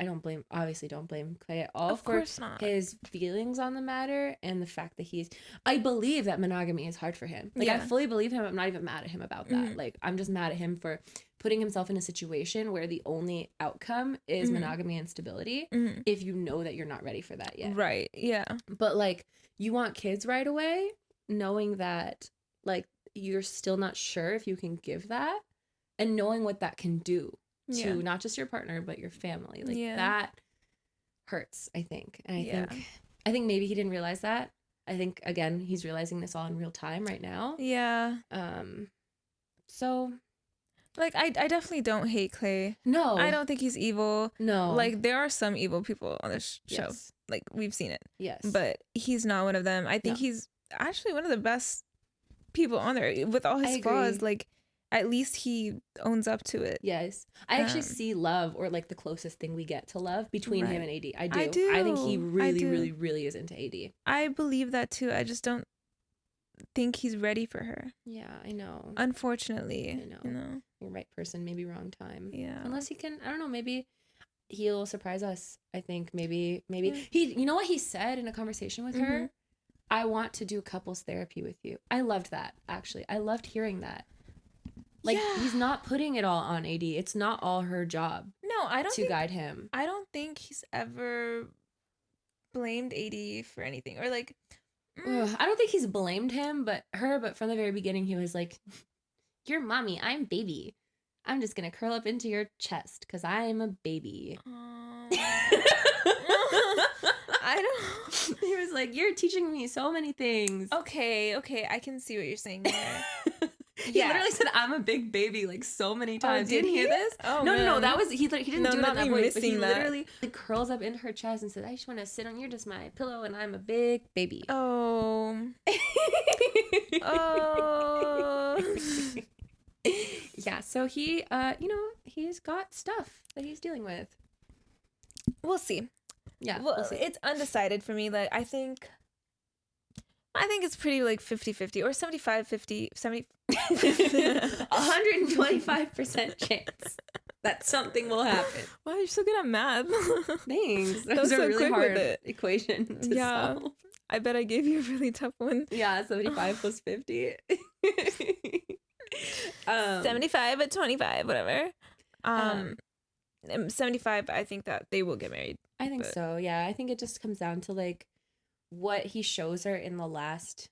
obviously don't blame Clay at all for his feelings on the matter and the fact that I believe that monogamy is hard for him. Like I fully believe him. I'm not even mad at him about that. Like I'm just mad at him for putting himself in a situation where the only outcome is monogamy and stability if you know that you're not ready for that yet. Right. Yeah. But like you want kids right away, knowing that like you're still not sure if you can give that, and knowing what that can do to not just your partner but your family, like that hurts, I think. And I think maybe he didn't realize that. I think again he's realizing this all in real time right now. So like I definitely don't hate Clay. No, I don't think he's evil. No, like there are some evil people on this show. Like we've seen it. But he's not one of them. I think he's actually one of the best people on there with all his flaws. Like at least he owns up to it. I actually see love, or like the closest thing we get to love, between him and AD. I do. I think he really is into AD. I believe that too. I just don't think he's ready for her. I know, unfortunately. I know. Right person, maybe wrong time. Unless he can, I don't know, maybe he'll surprise us. I think maybe he, you know what he said in a conversation with her? I want to do couples therapy with you. I loved that, actually. I loved hearing that. Like, he's not putting it all on AD. It's not all her job. No, I don't to guide him. I don't think he's ever blamed AD for anything. Or like I don't think he's blamed him, but from the very beginning he was like, you're mommy, I'm baby. I'm just gonna curl up into your chest because I'm a baby. I don't. He was like, you're teaching me so many things. Okay, I can see what you're saying there. He literally said, I'm a big baby, like so many times. Did you hear this? No, that was, he didn't do it in that voice, but he that. literally like, curls up into her chest and said, I just want to sit on you're just my pillow and I'm a big baby. Oh. Yeah, so he, he's got stuff that he's dealing with. We'll see. Yeah, well, it's undecided for me. Like, I think it's pretty like 50-50 or 75-50, 70. 125% chance that something will happen. Wow, you're so good at math. Thanks. That was a really hard equation to solve. I bet I gave you a really tough one. Yeah, 75 plus 50. 75 at 25, whatever. 75, I think that they will get married. I think so. Yeah, I think it just comes down to like what he shows her in the last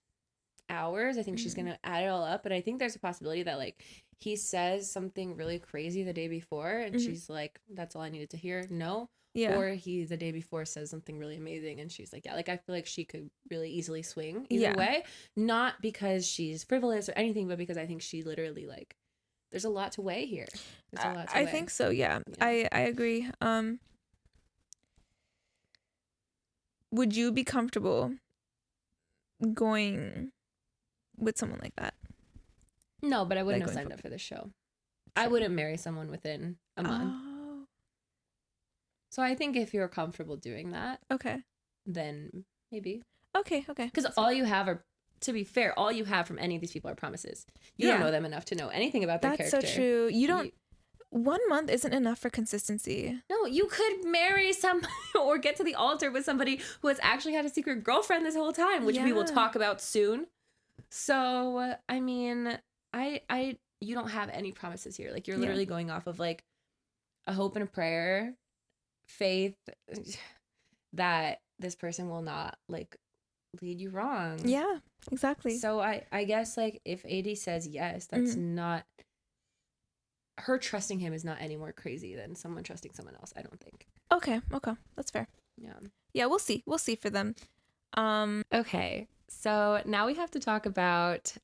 hours. I think she's gonna add it all up, but I think there's a possibility that like he says something really crazy the day before and she's like, that's all I needed to hear. No. Yeah. Or he the day before says something really amazing and she's like, yeah, like I feel like she could really easily swing either way. Not because she's frivolous or anything, but because I think she literally like there's a lot to weigh here. There's a lot to weigh. I think so, yeah. I agree. Would you be comfortable going with someone like that? No, but I wouldn't have signed up for this show. Sure. I wouldn't marry someone within a month. Oh. So I think if you're comfortable doing that, okay, then maybe. Okay. Because all you have are, to be fair, all you have from any of these people are promises. You don't know them enough to know anything about their character. That's so true. You don't. 1 month isn't enough for consistency. No, you could marry somebody or get to the altar with somebody who has actually had a secret girlfriend this whole time, which we will talk about soon. So, I mean, you don't have any promises here. Like, you're literally going off of, like, a hope and a prayer, faith that this person will not, like, lead you wrong. Yeah, exactly. So, I guess, like, if AD says yes, that's not... Her trusting him is not any more crazy than someone trusting someone else, I don't think. Okay. That's fair. Yeah, we'll see for them. Okay, so now we have to talk about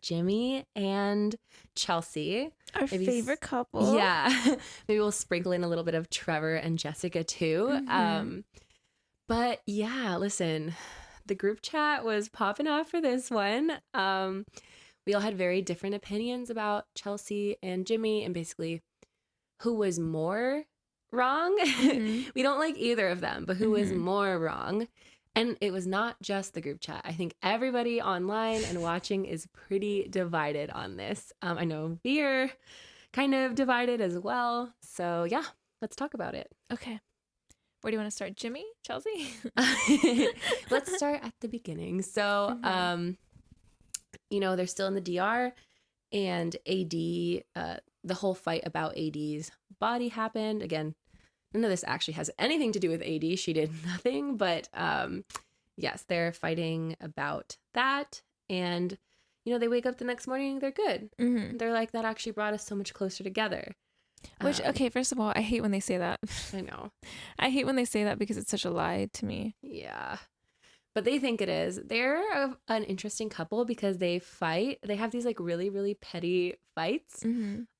Jimmy and Chelsea, our favorite couple. Yeah. Maybe we'll sprinkle in a little bit of Trevor and Jessica too. But yeah, listen, the group chat was popping off for this one. We all had very different opinions about Chelsea and Jimmy and basically who was more wrong. We don't like either of them, but who was more wrong. And it was not just the group chat. I think everybody online and watching is pretty divided on this. I know we're kind of divided as well. So yeah, let's talk about it. Okay. Where do you want to start? Jimmy? Chelsea? Let's start at the beginning. So, they're still in the DR and AD, the whole fight about AD's body happened. Again, none of this actually has anything to do with AD. She did nothing, but yes, they're fighting about that. And, they wake up the next morning, they're good. They're like, that actually brought us so much closer together. Which, okay, first of all, I hate when they say that. I know. I hate when they say that because it's such a lie to me. Yeah. But they think it is. They're an interesting couple because they fight. They have these like really, really petty fights.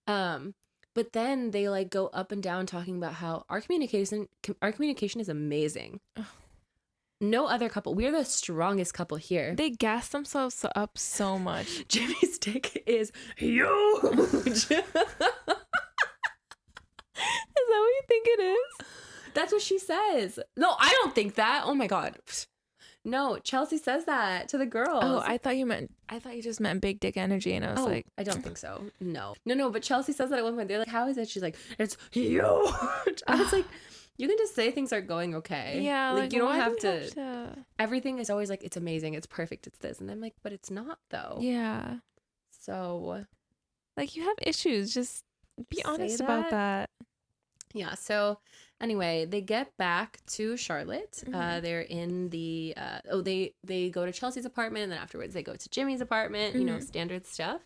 But then they like go up and down talking about how our communication is amazing. Ugh. No other couple. We're the strongest couple here. They gas themselves up so much. Jimmy's dick is huge. Is that what you think it is? That's what she says. No, I don't think that. Oh my God. No, Chelsea says that to the girls. Oh, I thought you just meant big dick energy, and I was like, I don't think so. No, but Chelsea says that at one point. They're like, how is it? She's like, it's huge. I was like, you can just say things are going okay. Yeah, like you don't have to. Everything is always like, it's amazing, it's perfect, it's this, and I'm like, but it's not though. Yeah. So, like, you have issues. Just be honest about that. Yeah. So anyway, they get back to Charlotte. They're in the they go to Chelsea's apartment, and then afterwards they go to Jimmy's apartment. Standard stuff.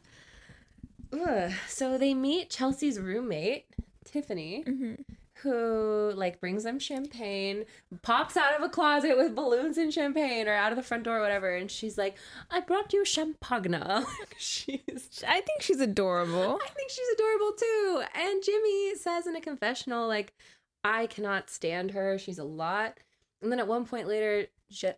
So they meet Chelsea's roommate, Tiffany, who like brings them champagne, pops out of a closet with balloons and champagne, or out of the front door or whatever, and she's like, I brought you champagne. I think she's adorable. I think she's adorable too. And Jimmy says in a confessional, like, I cannot stand her. She's a lot. And then at one point later,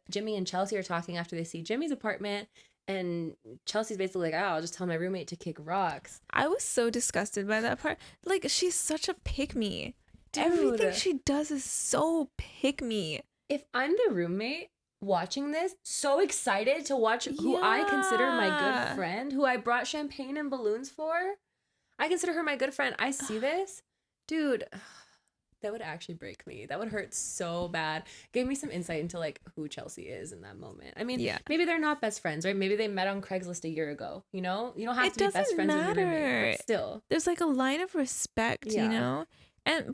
Jimmy and Chelsea are talking after they see Jimmy's apartment, and Chelsea's basically like, oh, I'll just tell my roommate to kick rocks. I was so disgusted by that part. Like, she's such a pick-me. Dude, everything she does is so pick-me. If I'm the roommate watching this, so excited to watch who I consider my good friend, who I brought champagne and balloons for, I consider her my good friend. I see this. Dude, that would actually break me. That would hurt so bad. Gave me some insight into like who Chelsea is in that moment. I mean, maybe they're not best friends, right? Maybe they met on Craigslist a year ago. You don't have to be best friends with your roommate, but still. There's like a line of respect,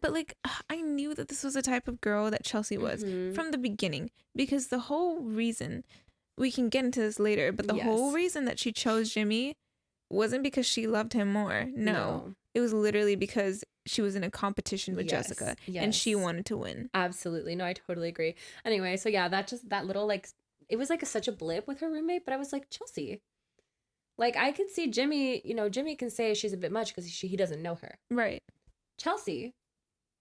But like, I knew that this was the type of girl that Chelsea was from the beginning, because the whole reason, we can get into this later, but the whole reason that she chose Jimmy wasn't because she loved him more. No. It was literally because she was in a competition with Jessica and she wanted to win. Absolutely. No, I totally agree. Anyway, so yeah, that little, like, it was like such a blip with her roommate, but I was like, Chelsea, like, I could see Jimmy, you know, Jimmy can say she's a bit much because he doesn't know her. Right. Chelsea,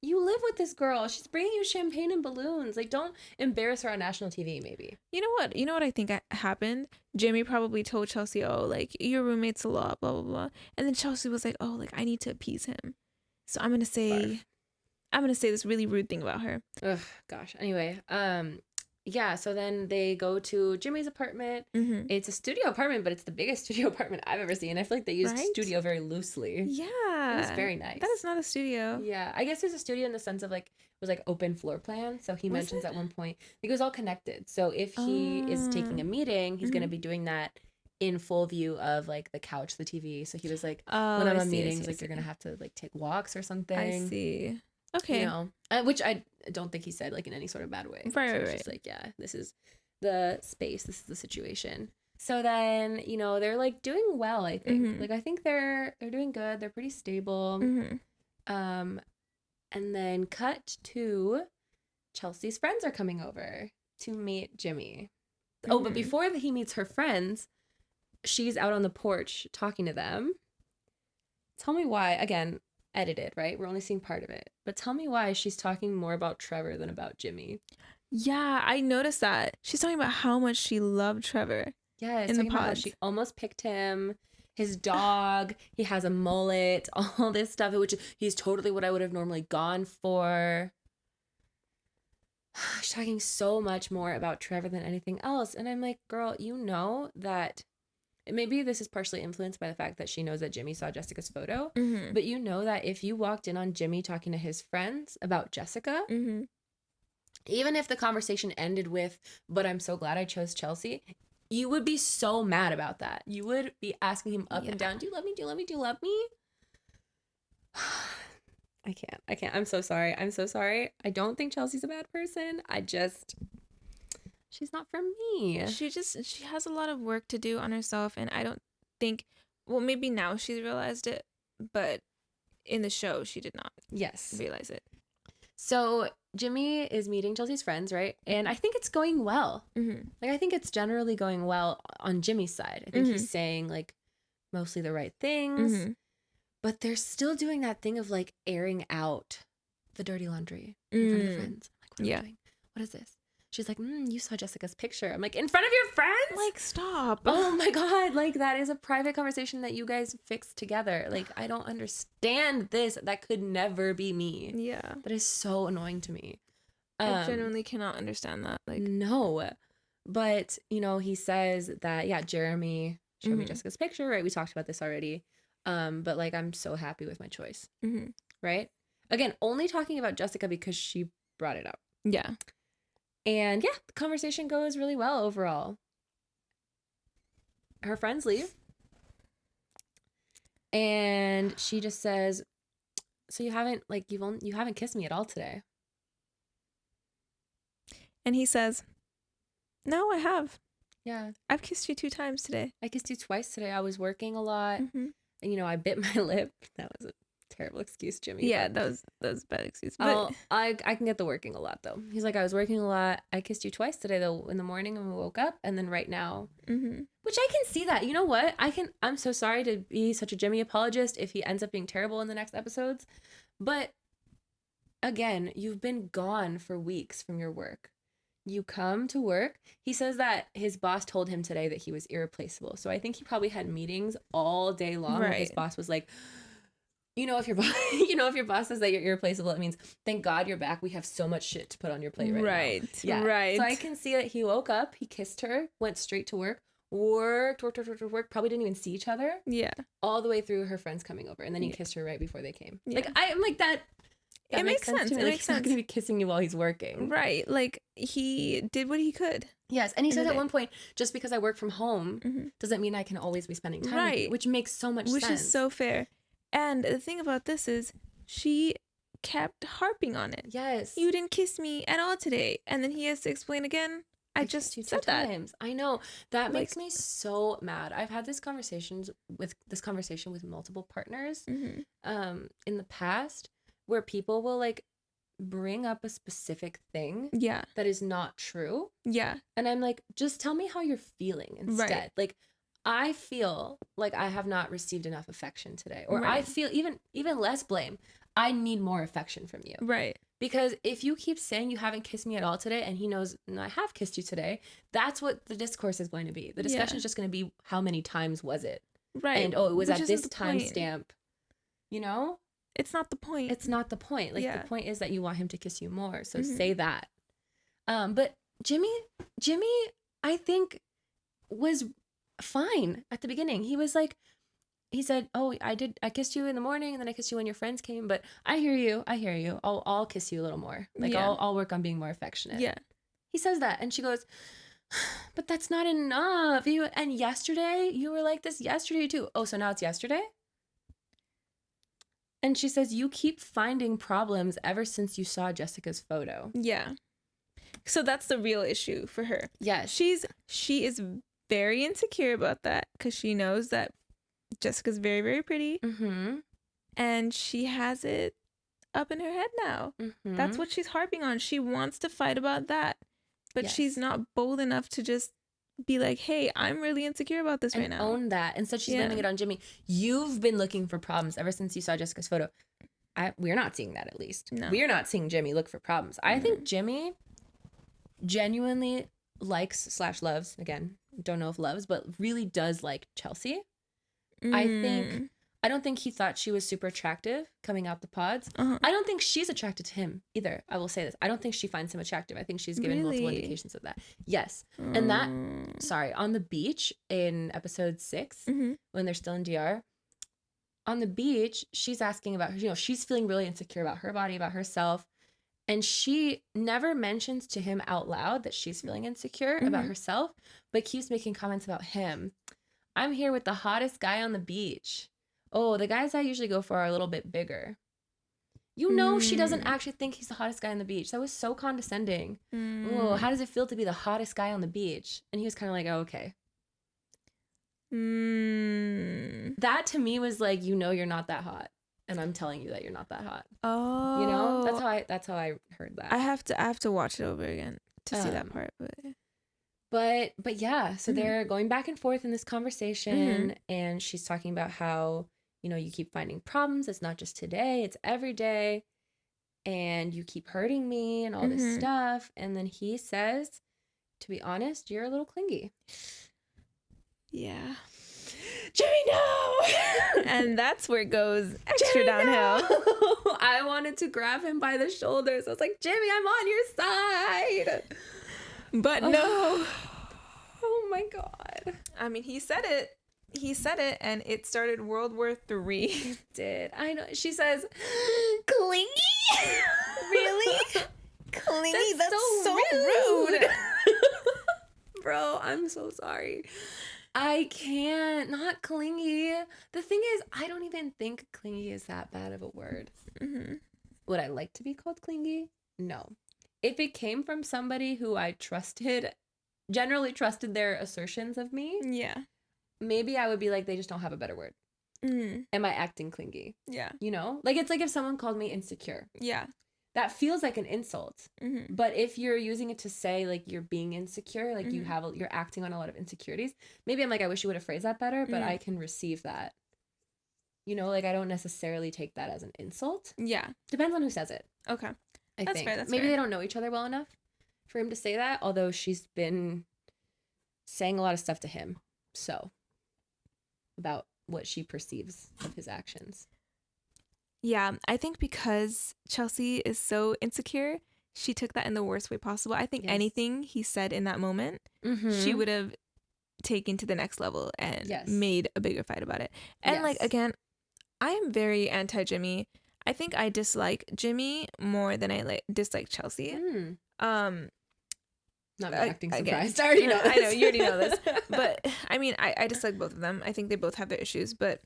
you live with this girl. She's bringing you champagne and balloons. Like, don't embarrass her on national TV, maybe. You know what I think happened? Jimmy probably told Chelsea, oh, like, your roommate's a lot, blah, blah, blah. And then Chelsea was like, oh, like, I need to appease him. So I'm going to say this really rude thing about her. Ugh, gosh. Anyway, yeah, so then they go to Jimmy's apartment. It's a studio apartment, but it's the biggest studio apartment I've ever seen. I feel like they used studio very loosely. Yeah. It was very nice. That is not a studio. Yeah. I guess it was a studio in the sense of, like, it was like open floor plan. So he mentions at one point, it was all connected. So if he is taking a meeting, he's going to be doing that in full view of, like, the couch, the TV. So he was like, when I'm on meetings, like, you're going to have to, like, take walks or something. I see. Okay. You know, which I don't think he said, like, in any sort of bad way. Right, so it's just like, yeah, this is the space. This is the situation. So then, you know, they're, like, doing well, I think. Like, I think they're doing good. They're pretty stable. And then cut to Chelsea's friends are coming over to meet Jimmy. Oh, but before he meets her friends, she's out on the porch talking to them. Tell me why, again, edited, right? We're only seeing part of it. But tell me why she's talking more about Trevor than about Jimmy. Yeah, I noticed that. She's talking about how much she loved Trevor. Yeah, in the pod. She almost picked him. His dog, he has a mullet, all this stuff, which he's totally what I would have normally gone for. She's talking so much more about Trevor than anything else. And I'm like, girl, you know that maybe this is partially influenced by the fact that she knows that Jimmy saw Jessica's photo, but you know that if you walked in on Jimmy talking to his friends about Jessica, even if the conversation ended with, but I'm so glad I chose Chelsea, you would be so mad about that. You would be asking him up and down, do you love me? Do you love me? Do you love me? I can't. I'm so sorry. I don't think Chelsea's a bad person. She's not for me. She has a lot of work to do on herself, and I don't think, well, maybe now she's realized it, but in the show she did not realize it. So Jimmy is meeting Chelsea's friends, right? And I think it's going well. Like, I think it's generally going well on Jimmy's side. I think he's saying, like, mostly the right things, but they're still doing that thing of, like, airing out the dirty laundry in front of the friends. I'm like, what are we doing? What is this? She's like, you saw Jessica's picture. I'm like, in front of your friends? Like, stop. Oh my God. Like, that is a private conversation that you guys fixed together. Like, I don't understand this. That could never be me. Yeah. That is so annoying to me. I genuinely cannot understand that. Like, no. But, you know, he says that, Jeramey showed me Jessica's picture, right? We talked about this already. But, like, I'm so happy with my choice. Right? Again, only talking about Jessica because she brought it up. Yeah. And yeah, the conversation goes really well overall. Her friends leave. And she just says, so you haven't kissed me at all today. And he says, no, I have. Yeah. I've kissed you 2 times today. I kissed you twice today. I was working a lot. And, you know, I bit my lip. That was a terrible excuse, Jimmy. Yeah, that was a bad excuse. But I can get the working a lot, though. He's like, I was working a lot. I kissed you twice today, though, in the morning when we woke up, and then right now. Which I can see that. You know what? I'm so sorry to be such a Jimmy apologist if he ends up being terrible in the next episodes. But again, you've been gone for weeks from your work. You come to work. He says that his boss told him today that he was irreplaceable. So I think he probably had meetings all day long. Right. Where his boss was like, if your boss says that you're irreplaceable, it means thank God you're back. We have so much shit to put on your plate right now. Yeah. Right. So I can see that he woke up, he kissed her, went straight to work, worked, probably didn't even see each other. Yeah. All the way through her friends coming over, and then he kissed her right before they came. Yeah. Like I'm like that. It makes sense. It makes sense. He's not going to be kissing you while he's working. Right. Like, he did what he could. Yes. And he said at one point, just because I work from home doesn't mean I can always be spending time with you, which makes so much sense. Which is so fair. And the thing about this is she kept harping on it. Yes. You didn't kiss me at all today. And then he has to explain again. I just you said two times. I know. That Like- makes me so mad. I've had this conversation with multiple partners in the past where people will like bring up a specific thing that is not true. Yeah. And I'm like, just tell me how you're feeling instead. Right. Like, I feel like I have not received enough affection today. Or I feel even less blame. I need more affection from you. Right. Because if you keep saying you haven't kissed me at all today and he knows, no, I have kissed you today, that's what the discourse is going to be. The discussion is just going to be, how many times was it? Right. And, it was at this timestamp. You know? It's not the point. It's not the point. Like, the point is that you want him to kiss you more. So say that. But Jimmy, I think, was fine at the beginning. He was like, he said, oh, I kissed you in the morning and then I kissed you when your friends came, but I hear you. I'll kiss you a little more. Like, I'll work on being more affectionate. Yeah. He says that and she goes, but that's not enough. And yesterday you were like this yesterday too. Oh, so now it's yesterday? And she says, you keep finding problems ever since you saw Jessica's photo. Yeah. So that's the real issue for her. Yes. She is very insecure about that because she knows that Jessica's very, very pretty. Mm-hmm. And she has it up in her head now. Mm-hmm. That's what she's harping on. She wants to fight about that. But she's not bold enough to just be like, hey, I'm really insecure about this right now. Own that. Instead, she's blaming it on Jimmy. You've been looking for problems ever since you saw Jessica's photo. We're not seeing that, at least. No. We're not seeing Jimmy look for problems. I think Jimmy genuinely likes / loves, again, don't know if loves, but really does like Chelsea. I don't think he thought she was super attractive coming out the pods. I don't think she's attracted to him either. I will say this. I don't think she finds him attractive. I think she's given multiple indications of that. Yes. And that, on the beach in episode 6, when they're still in DR, on the beach, she's asking about, she's feeling really insecure about her body, about herself. And she never mentions to him out loud that she's feeling insecure about herself, but keeps making comments about him. I'm here with the hottest guy on the beach. Oh, the guys I usually go for are a little bit bigger. She doesn't actually think he's the hottest guy on the beach. That was so condescending. Oh, how does it feel to be the hottest guy on the beach? And he was kind of like, oh, okay. That to me was like, you're not that hot. And I'm telling you that you're not that hot. Oh. That's how I heard that. I have to watch it over again to see that part. But yeah, so they're going back and forth in this conversation, and she's talking about how, you keep finding problems. It's not just today, it's every day. And you keep hurting me and all this stuff. And then he says, to be honest, you're a little clingy. Yeah. Jimmy, no! And that's where it goes extra downhill. No! I wanted to grab him by the shoulders. I was like, Jimmy, I'm on your side. But no. Oh my God. I mean, he said it and it started World War III. It did. I know. She says, clingy? Really? Clingy? That's so rude. Bro, I'm so sorry. I can't. Not clingy. The thing is, I don't even think clingy is that bad of a word. Would I like to be called clingy? No. If it came from somebody who I generally trusted their assertions of me, maybe I would be like, they just don't have a better word. Am I acting clingy? Yeah. Like, it's like if someone called me insecure. Yeah. That feels like an insult. But if you're using it to say, like, you're being insecure, like you're acting on a lot of insecurities, maybe I'm like, I wish you would have phrased that better, but I can receive that. Like, I don't necessarily take that as an insult. Yeah. Depends on who says it. Okay. I think. Fair, maybe they don't know each other well enough for him to say that, although she's been saying a lot of stuff to him. So, about what she perceives of his actions. Yeah, I think because Chelsea is so insecure, she took that in the worst way possible. I think anything he said in that moment, she would have taken to the next level and made a bigger fight about it. And like, again, I am very anti-Jimmy. I think I dislike Jimmy more than I dislike Chelsea. Not acting surprised. I already know this. I know, you already know this. But I mean, I dislike both of them. I think they both have their issues. But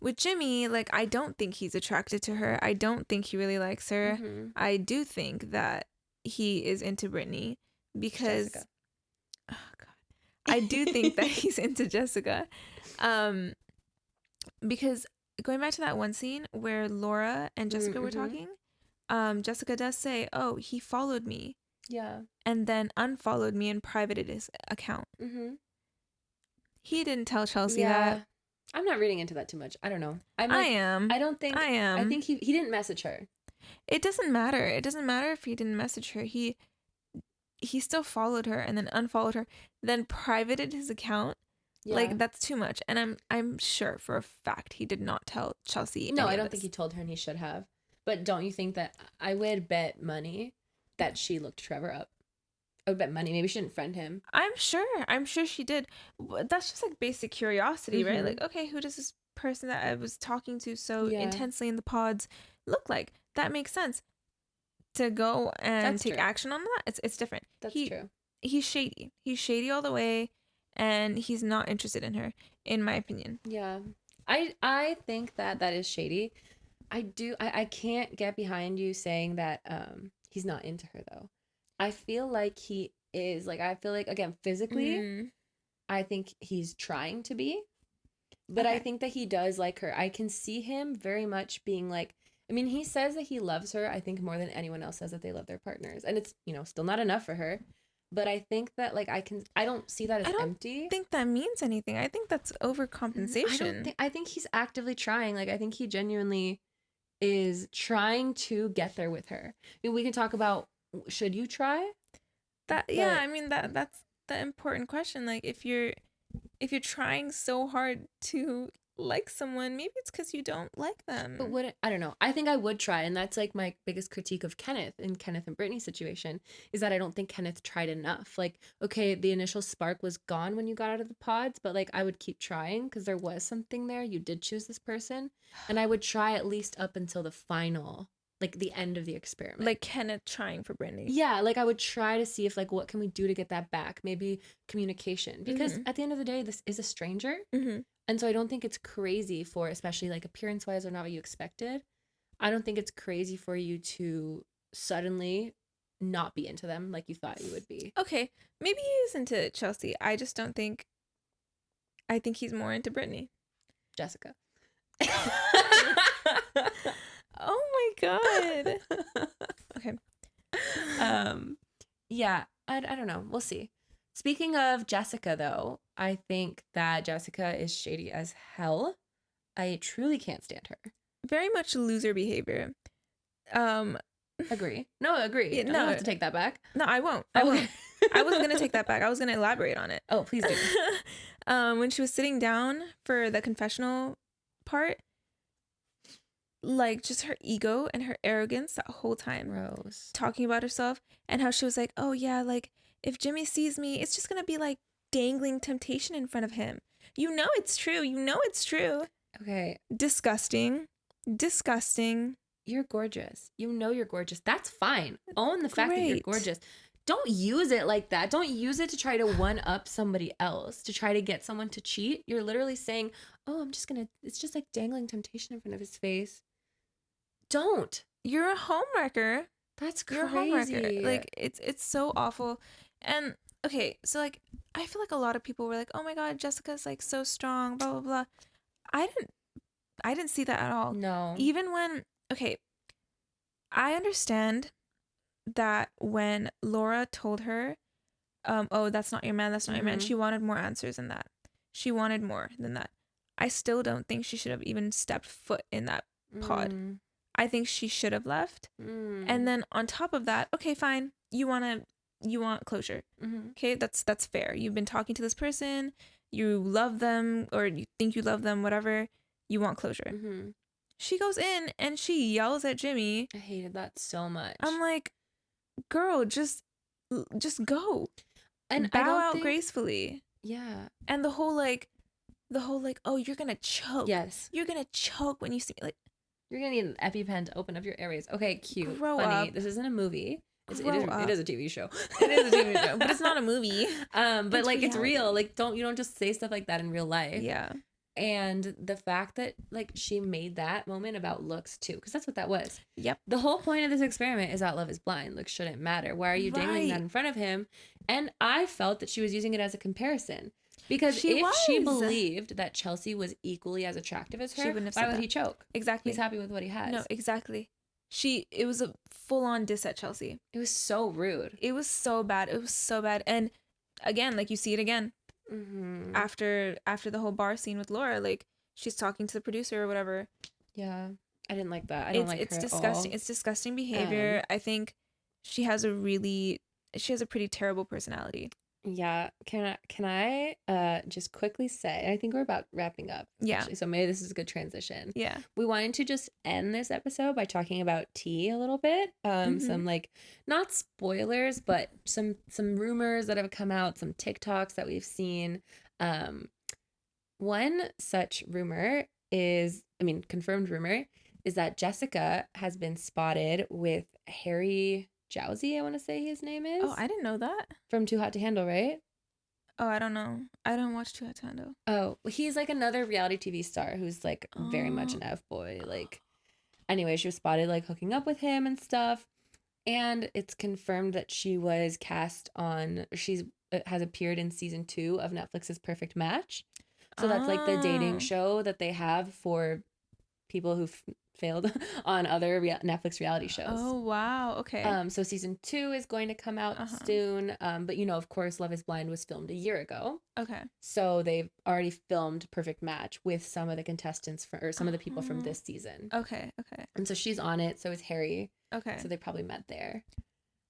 with Jimmy, like, I don't think he's attracted to her. I don't think he really likes her. Mm-hmm. I do think that he is into Brittany because, Jessica. oh God, I do think that he's into Jessica, because going back to that one scene where Laura and Jessica were talking, Jessica does say, "Oh, he followed me." Yeah. And then unfollowed me and privated his account. Mm-hmm. He didn't tell Chelsea that. I'm not reading into that too much. I don't know. I am. I don't think. I am. I think he didn't message her. It doesn't matter. It doesn't matter if he didn't message her. He still followed her and then unfollowed her, then privated his account. Yeah. Like, that's too much. And I'm sure for a fact he did not tell Chelsea. No, I don't think he told her, and he should have. But don't you think that I would bet money that she looked Trevor up? I would bet money. Maybe she didn't friend him. I'm sure she did. That's just like basic curiosity, right? Like, okay, who does this person that I was talking to so intensely in the pods look like? That makes sense. To go and take action on that, it's different. That's true. He's shady. He's shady all the way, and he's not interested in her, in my opinion. Yeah. I think that is shady. I can't get behind you saying that he's not into her, though. I feel like he is. Like, I feel like, again, physically, I think he's trying to be. But I think that he does like her. I can see him very much being like, I mean, he says that he loves her, I think, more than anyone else says that they love their partners. And it's, still not enough for her. But I think that, like, I don't see that as empty. I don't think that means anything. I think that's overcompensation. I think he's actively trying. Like, I think he genuinely is trying to get there with her. I mean, we can talk about, should you try? Yeah, I mean, that's the important question. Like, if you're trying so hard to like someone, maybe it's because you don't like them. But I don't know. I think I would try, and that's like my biggest critique of Kenneth and Brittany's situation is that I don't think Kenneth tried enough. Like, okay, the initial spark was gone when you got out of the pods, but like I would keep trying because there was something there. You did choose this person, and I would try at least up until the final, like the end of the experiment. Like Kenneth trying for Brittany. Yeah, like I would try to see if like what can we do to get that back? Maybe communication, because at the end of the day, this is a stranger. And so I don't think it's crazy for, especially like appearance wise or not what you expected. I don't think it's crazy for you to suddenly not be into them like you thought you would be. Okay, maybe he is into Chelsea. I just don't think. I think he's more into Brittany. Jessica. Oh my God. Okay. Yeah, I don't know. We'll see. Speaking of Jessica, though, I think that Jessica is shady as hell. I truly can't stand her. Very much loser behavior. Agree. No, agree. Yeah, no, I don't have to take that back. No, I won't. I won't. I wasn't gonna take that back. I was gonna elaborate on it. Oh, please do. When she was sitting down for the confessional part, like just her ego and her arrogance that whole time. Gross. Talking about herself and how she was like, oh yeah, like if Jimmy sees me, it's just gonna be like dangling temptation in front of him. You know it's true. Okay. Disgusting. You're gorgeous. You're gorgeous. That's fine. Own the fact that you're gorgeous. Don't use it like that. Don't use it to try to one up somebody else, to try to get someone to cheat. You're literally saying, oh, it's just like dangling temptation in front of his face. Don't. You're a homewrecker. That's crazy. You're a homewrecker. Like, it's so awful. And, okay, so, like, I feel like a lot of people were like, oh, my God, Jessica's, like, so strong, blah, blah, blah. I didn't see that at all. No. Even when, okay, I understand that when Laura told her, oh, that's not your man, she wanted more answers than that. She wanted more than that. I still don't think she should have even stepped foot in that pod. I think she should have left. And then on top of that, okay, fine. You want closure. Okay, that's fair. You've been talking to this person, you love them, or you think you love them, whatever. You want closure. She goes in and she yells at Jimmy. I hated that so much. I'm like, girl, just go and bow out gracefully. Yeah. And the whole like, oh, you're gonna choke. Yes. You're gonna choke when you see me. Like, you're gonna need an EpiPen to open up your airways. Okay, cute. Grow funny. up. This isn't a movie. It is a TV show. It is a TV show, but it's not a movie. But like, it's real. Like, you don't just say stuff like that in real life. Yeah. And the fact that like she made that moment about looks too, because that's what that was. Yep. The whole point of this experiment is that love is blind. Looks shouldn't matter. Why are you dangling that in front of him? And I felt that she was using it as a comparison. Because she believed that Chelsea was equally as attractive as her, why would he choke? Exactly. He's happy with what he has. No, exactly. It was a full-on diss at Chelsea. It was so rude. It was so bad. It was so bad. And again, like you see it again. After the whole bar scene with Laura, like she's talking to the producer or whatever. Yeah. I didn't like that. I don't like her disgusting. at all. It's disgusting behavior. I think she has a pretty terrible personality. Yeah. Can I just quickly say, I think we're about wrapping up. Yeah. So maybe this is a good transition. Yeah. We wanted to just end this episode by talking about tea a little bit. Some like not spoilers, but some rumors that have come out, some TikToks that we've seen. One such rumor confirmed rumor is that Jessica has been spotted with Harry Jowsey, I want to say his name is. Oh, I didn't know that. From Too Hot to Handle, right? Oh, I don't know. I don't watch Too Hot to Handle. Oh, he's like another reality TV star who's like very much an F-boy. Like, anyway, she was spotted like hooking up with him and stuff. And it's confirmed that she was cast on, has appeared in season 2 of Netflix's Perfect Match. So that's like the dating show that they have for people who've failed on other Netflix reality shows. Oh, wow. Okay. So season 2 is going to come out soon. But of course, Love is Blind was filmed a year ago. Okay. So they've already filmed Perfect Match with some of the contestants or some of the people from this season. Okay. And so she's on it. So is Harry. Okay. So they probably met there.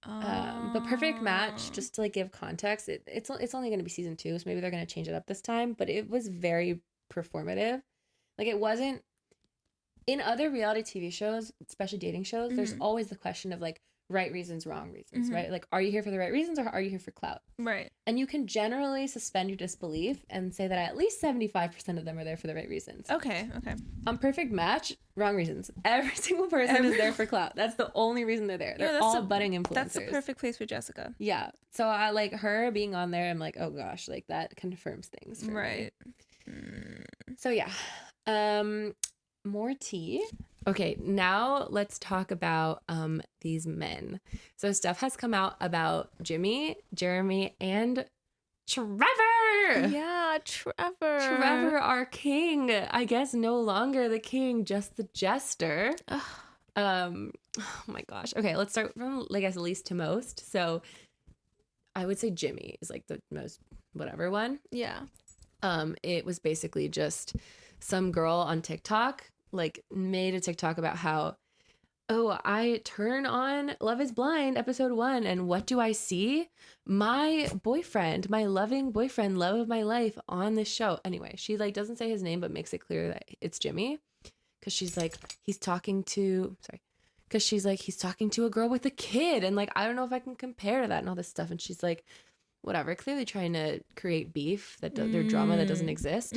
But Perfect Match, just to like give context, it's only going to be season 2, so maybe they're going to change it up this time. But it was very performative. Like it wasn't. In other reality TV shows, especially dating shows, there's always the question of like right reasons, wrong reasons, right? Like, are you here for the right reasons or are you here for clout? Right. And you can generally suspend your disbelief and say that at least 75% of them are there for the right reasons. Okay. On Perfect Match, wrong reasons. Every single person is there for clout. That's the only reason they're there. They're all budding influencers. That's the perfect place for Jessica. Yeah. So I like her being on there. I'm like, oh gosh, like that confirms things for me. So yeah. More tea. Okay, now let's talk about these men. So stuff has come out about Jimmy, Jeramey, and Trevor. Yeah, Trevor. Trevor, our king. I guess no longer the king, just the jester. Oh my gosh. Okay, let's start from I guess least to most. So I would say Jimmy is like the most whatever one. Yeah. It was basically just some girl on TikTok like made a TikTok about how, oh, I turn on Love is Blind episode 1 and what do I see? My boyfriend, my loving boyfriend, love of my life on this show. Anyway, she like doesn't say his name but makes it clear that it's Jimmy because she's like he's talking to a girl with a kid and like I don't know if I can compare to that and all this stuff, and she's like whatever, clearly trying to create beef that their drama that doesn't exist.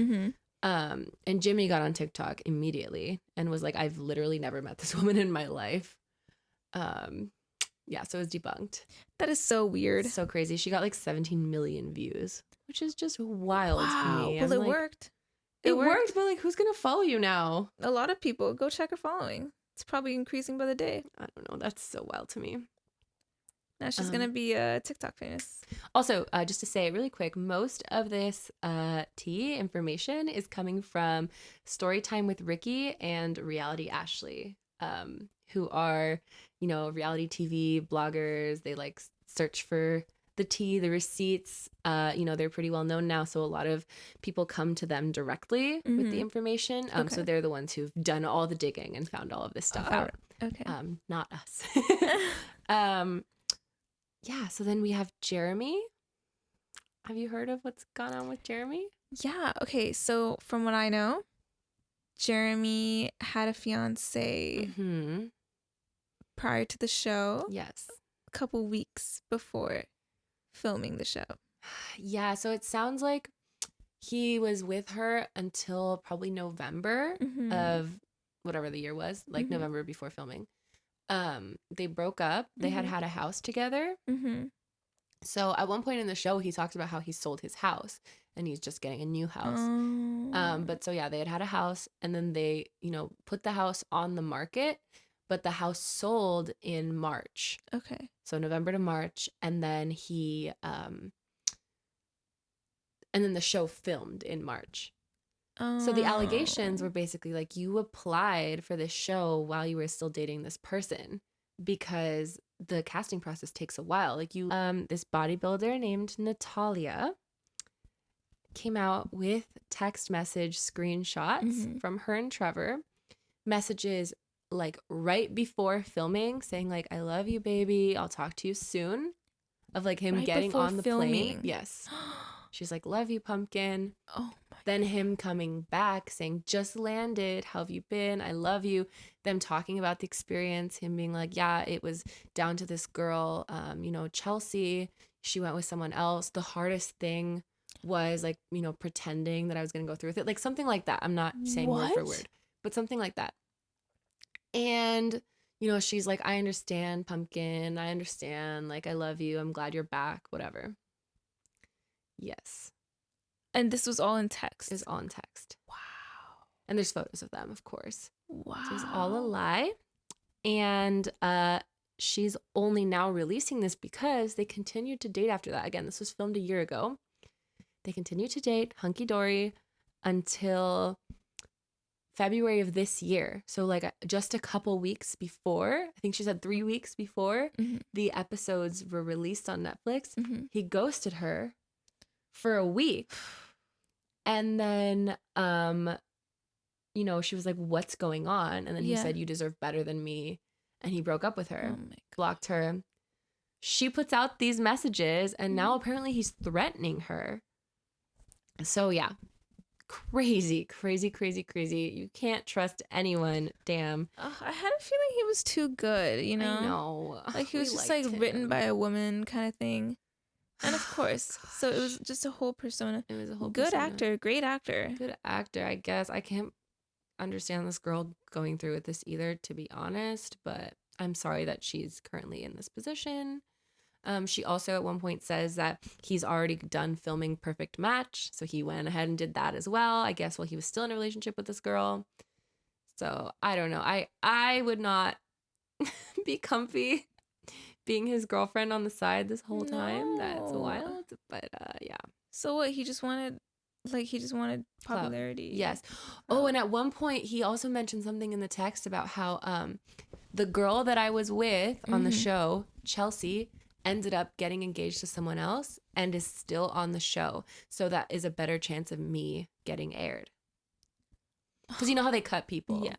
And Jimmy got on TikTok immediately and was like, I've literally never met this woman in my life. Yeah, so it was debunked. That is so weird. So crazy. She got like 17 million views, which is just wild to me. Well, it worked. It worked, but like, who's going to follow you now? A lot of people. Go check her following. It's probably increasing by the day. I don't know. That's so wild to me. Now she's going to be TikTok famous. Also, just to say really quick, most of this tea information is coming from Storytime with Ricky and Reality Ashley, who are, reality TV bloggers. They like search for the tea, the receipts. They're pretty well known now. So a lot of people come to them directly with the information. So they're the ones who've done all the digging and found all of this stuff out. Okay. Not us. Yeah, so then we have Jeramey. Have you heard of what's gone on with Jeramey? Yeah, okay. So from what I know, Jeramey had a fiance prior to the show. Yes. A couple weeks before filming the show. Yeah, so it sounds like he was with her until probably November of whatever the year was, like November before filming. They broke up. They had a house together. So at one point in the show, he talks about how he sold his house and he's just getting a new house. But so yeah, they had a house, and then they, put the house on the market, but the house sold in March. Okay. So November to March, and then and then the show filmed in March. So the allegations were basically like, you applied for this show while you were still dating this person, because the casting process takes a while. Like this bodybuilder named Natalia came out with text message screenshots from her and Trevor, messages like right before filming saying like, I love you, baby, I'll talk to you soon, of like him getting on the plane. Yes. She's like, love you, pumpkin. Oh my Then him coming back saying, just landed, how have you been, I love you. Them talking about the experience, him being like, yeah, it was down to this girl, Chelsea, she went with someone else. The hardest thing was like, pretending that I was gonna go through with it, like something like that. I'm not saying word for word, but something like that. And she's like, I understand, pumpkin, I understand, like, I love you, I'm glad you're back, whatever. Yes. And this was all in text. It was all in text. Wow. And there's photos of them, of course. Wow. So it was all a lie. And she's only now releasing this because they continued to date after that. Again, this was filmed a year ago. They continued to date hunky-dory until February of this year. So like just a couple weeks before, I think she said 3 weeks before the episodes were released on Netflix, he ghosted her for a week. And then, she was like, what's going on? And then he said, you deserve better than me. And he broke up with her, blocked her. She puts out these messages, and now apparently he's threatening her. So yeah, crazy. You can't trust anyone. Damn. I had a feeling he was too good, I know. Like he was just like written by a woman kind of thing. And of course, so it was just a whole persona. It was a whole good persona. actor, great actor. Good actor, I guess. I can't understand this girl going through with this either, to be honest, but I'm sorry that she's currently in this position. She also at one point says that he's already done filming Perfect Match, so he went ahead and did that as well, I guess, while he was still in a relationship with this girl. So I don't know. I would not be comfy being his girlfriend on the side this whole time. That's wild. But yeah. So what? He just wanted popularity. Yes. Oh, and at one point he also mentioned something in the text about how the girl that I was with on the show, Chelsea, ended up getting engaged to someone else and is still on the show. So that is a better chance of me getting aired. Because you know how they cut people? Yeah.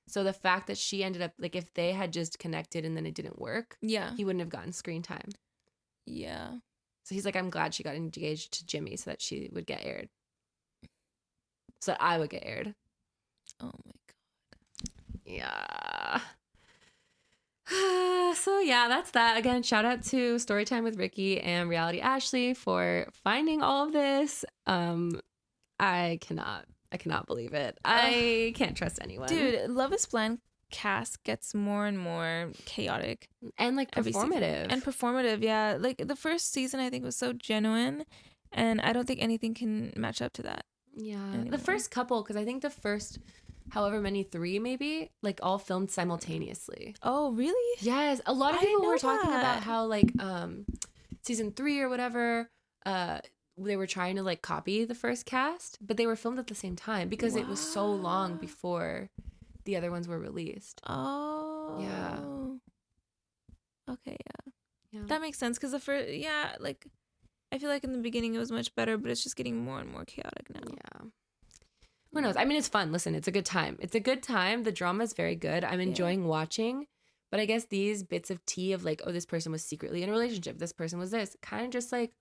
So the fact that she ended up, like, if they had just connected and then it didn't work, he wouldn't have gotten screen time. Yeah. So he's like, I'm glad she got engaged to Jimmy so that she would get aired. So that I would get aired. Oh my God. Yeah. So yeah, that's that. Again, shout out to Storytime with Ricky and Reality Ashley for finding all of this. I cannot believe it. I can't trust anyone. Dude, Love is Blind cast gets more and more chaotic. And like performative. And performative, yeah. Like the first season I think was so genuine, and I don't think anything can match up to that. Yeah. Anymore. The first couple, because I think the first however many, 3 maybe, like all filmed simultaneously. Oh, really? Yes. A lot of people were talking about how like season 3 or whatever, they were trying to like copy the first cast, but they were filmed at the same time because it was so long before the other ones were released. Oh. Yeah. Okay, yeah. That makes sense because the first, like I feel like in the beginning it was much better, but it's just getting more and more chaotic now. Yeah. Who knows? I mean, it's fun. Listen, it's a good time. The drama is very good. I'm enjoying watching, but I guess these bits of tea of like, oh, this person was secretly in a relationship, this person was this, kind of just like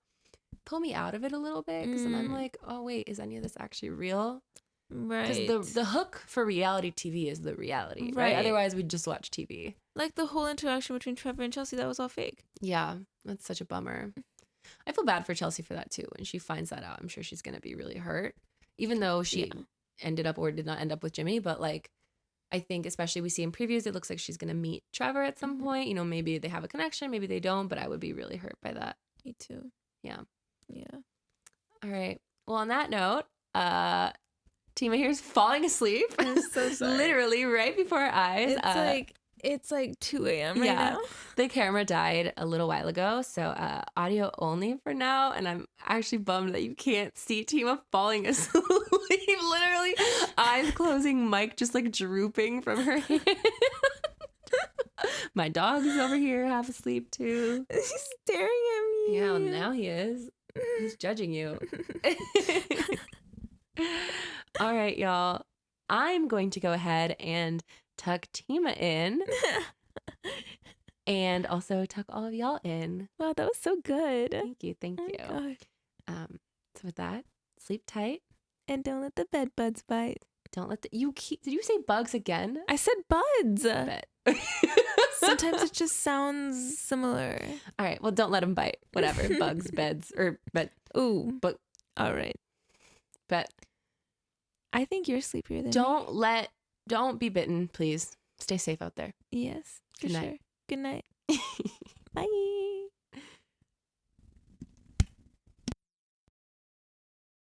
pull me out of it a little bit, because then I'm like, oh wait, is any of this actually real? Right. Because the hook for reality TV is the reality, right? Otherwise we'd just watch TV. Like the whole interaction between Trevor and Chelsea, that was all fake. Yeah, that's such a bummer. I feel bad for Chelsea for that too. When she finds that out, I'm sure she's gonna be really hurt, even though she ended up or did not end up with Jimmy. But like, I think especially we see in previews, it looks like she's gonna meet Trevor at some point. Maybe they have a connection, maybe they don't, but I would be really hurt by that. Me too. Yeah. Yeah. All right. Well, on that note, Tima here's falling asleep. I'm so sorry. Literally right before our eyes. It's like 2 a.m. right now. The camera died a little while ago, so audio only for now. And I'm actually bummed that you can't see Tima falling asleep. Literally, eyes closing, mic just like drooping from her hand. My dog is over here half asleep too. He's staring at me. Yeah, well, now he is. He's judging you. All right, y'all. I'm going to go ahead and tuck Tima in. And also tuck all of y'all in. Wow, that was so good. Thank you. God. So with that, sleep tight. And don't let the bed bugs bite. Don't let did you say bugs again? I said buds. Bet. Sometimes it just sounds similar. All right. Well, don't let them bite. Whatever. Bugs, beds, or but. Ooh. But all right. But I think you're sleepier than me. Don't be bitten, please. Stay safe out there. Yes. Good night. Good night.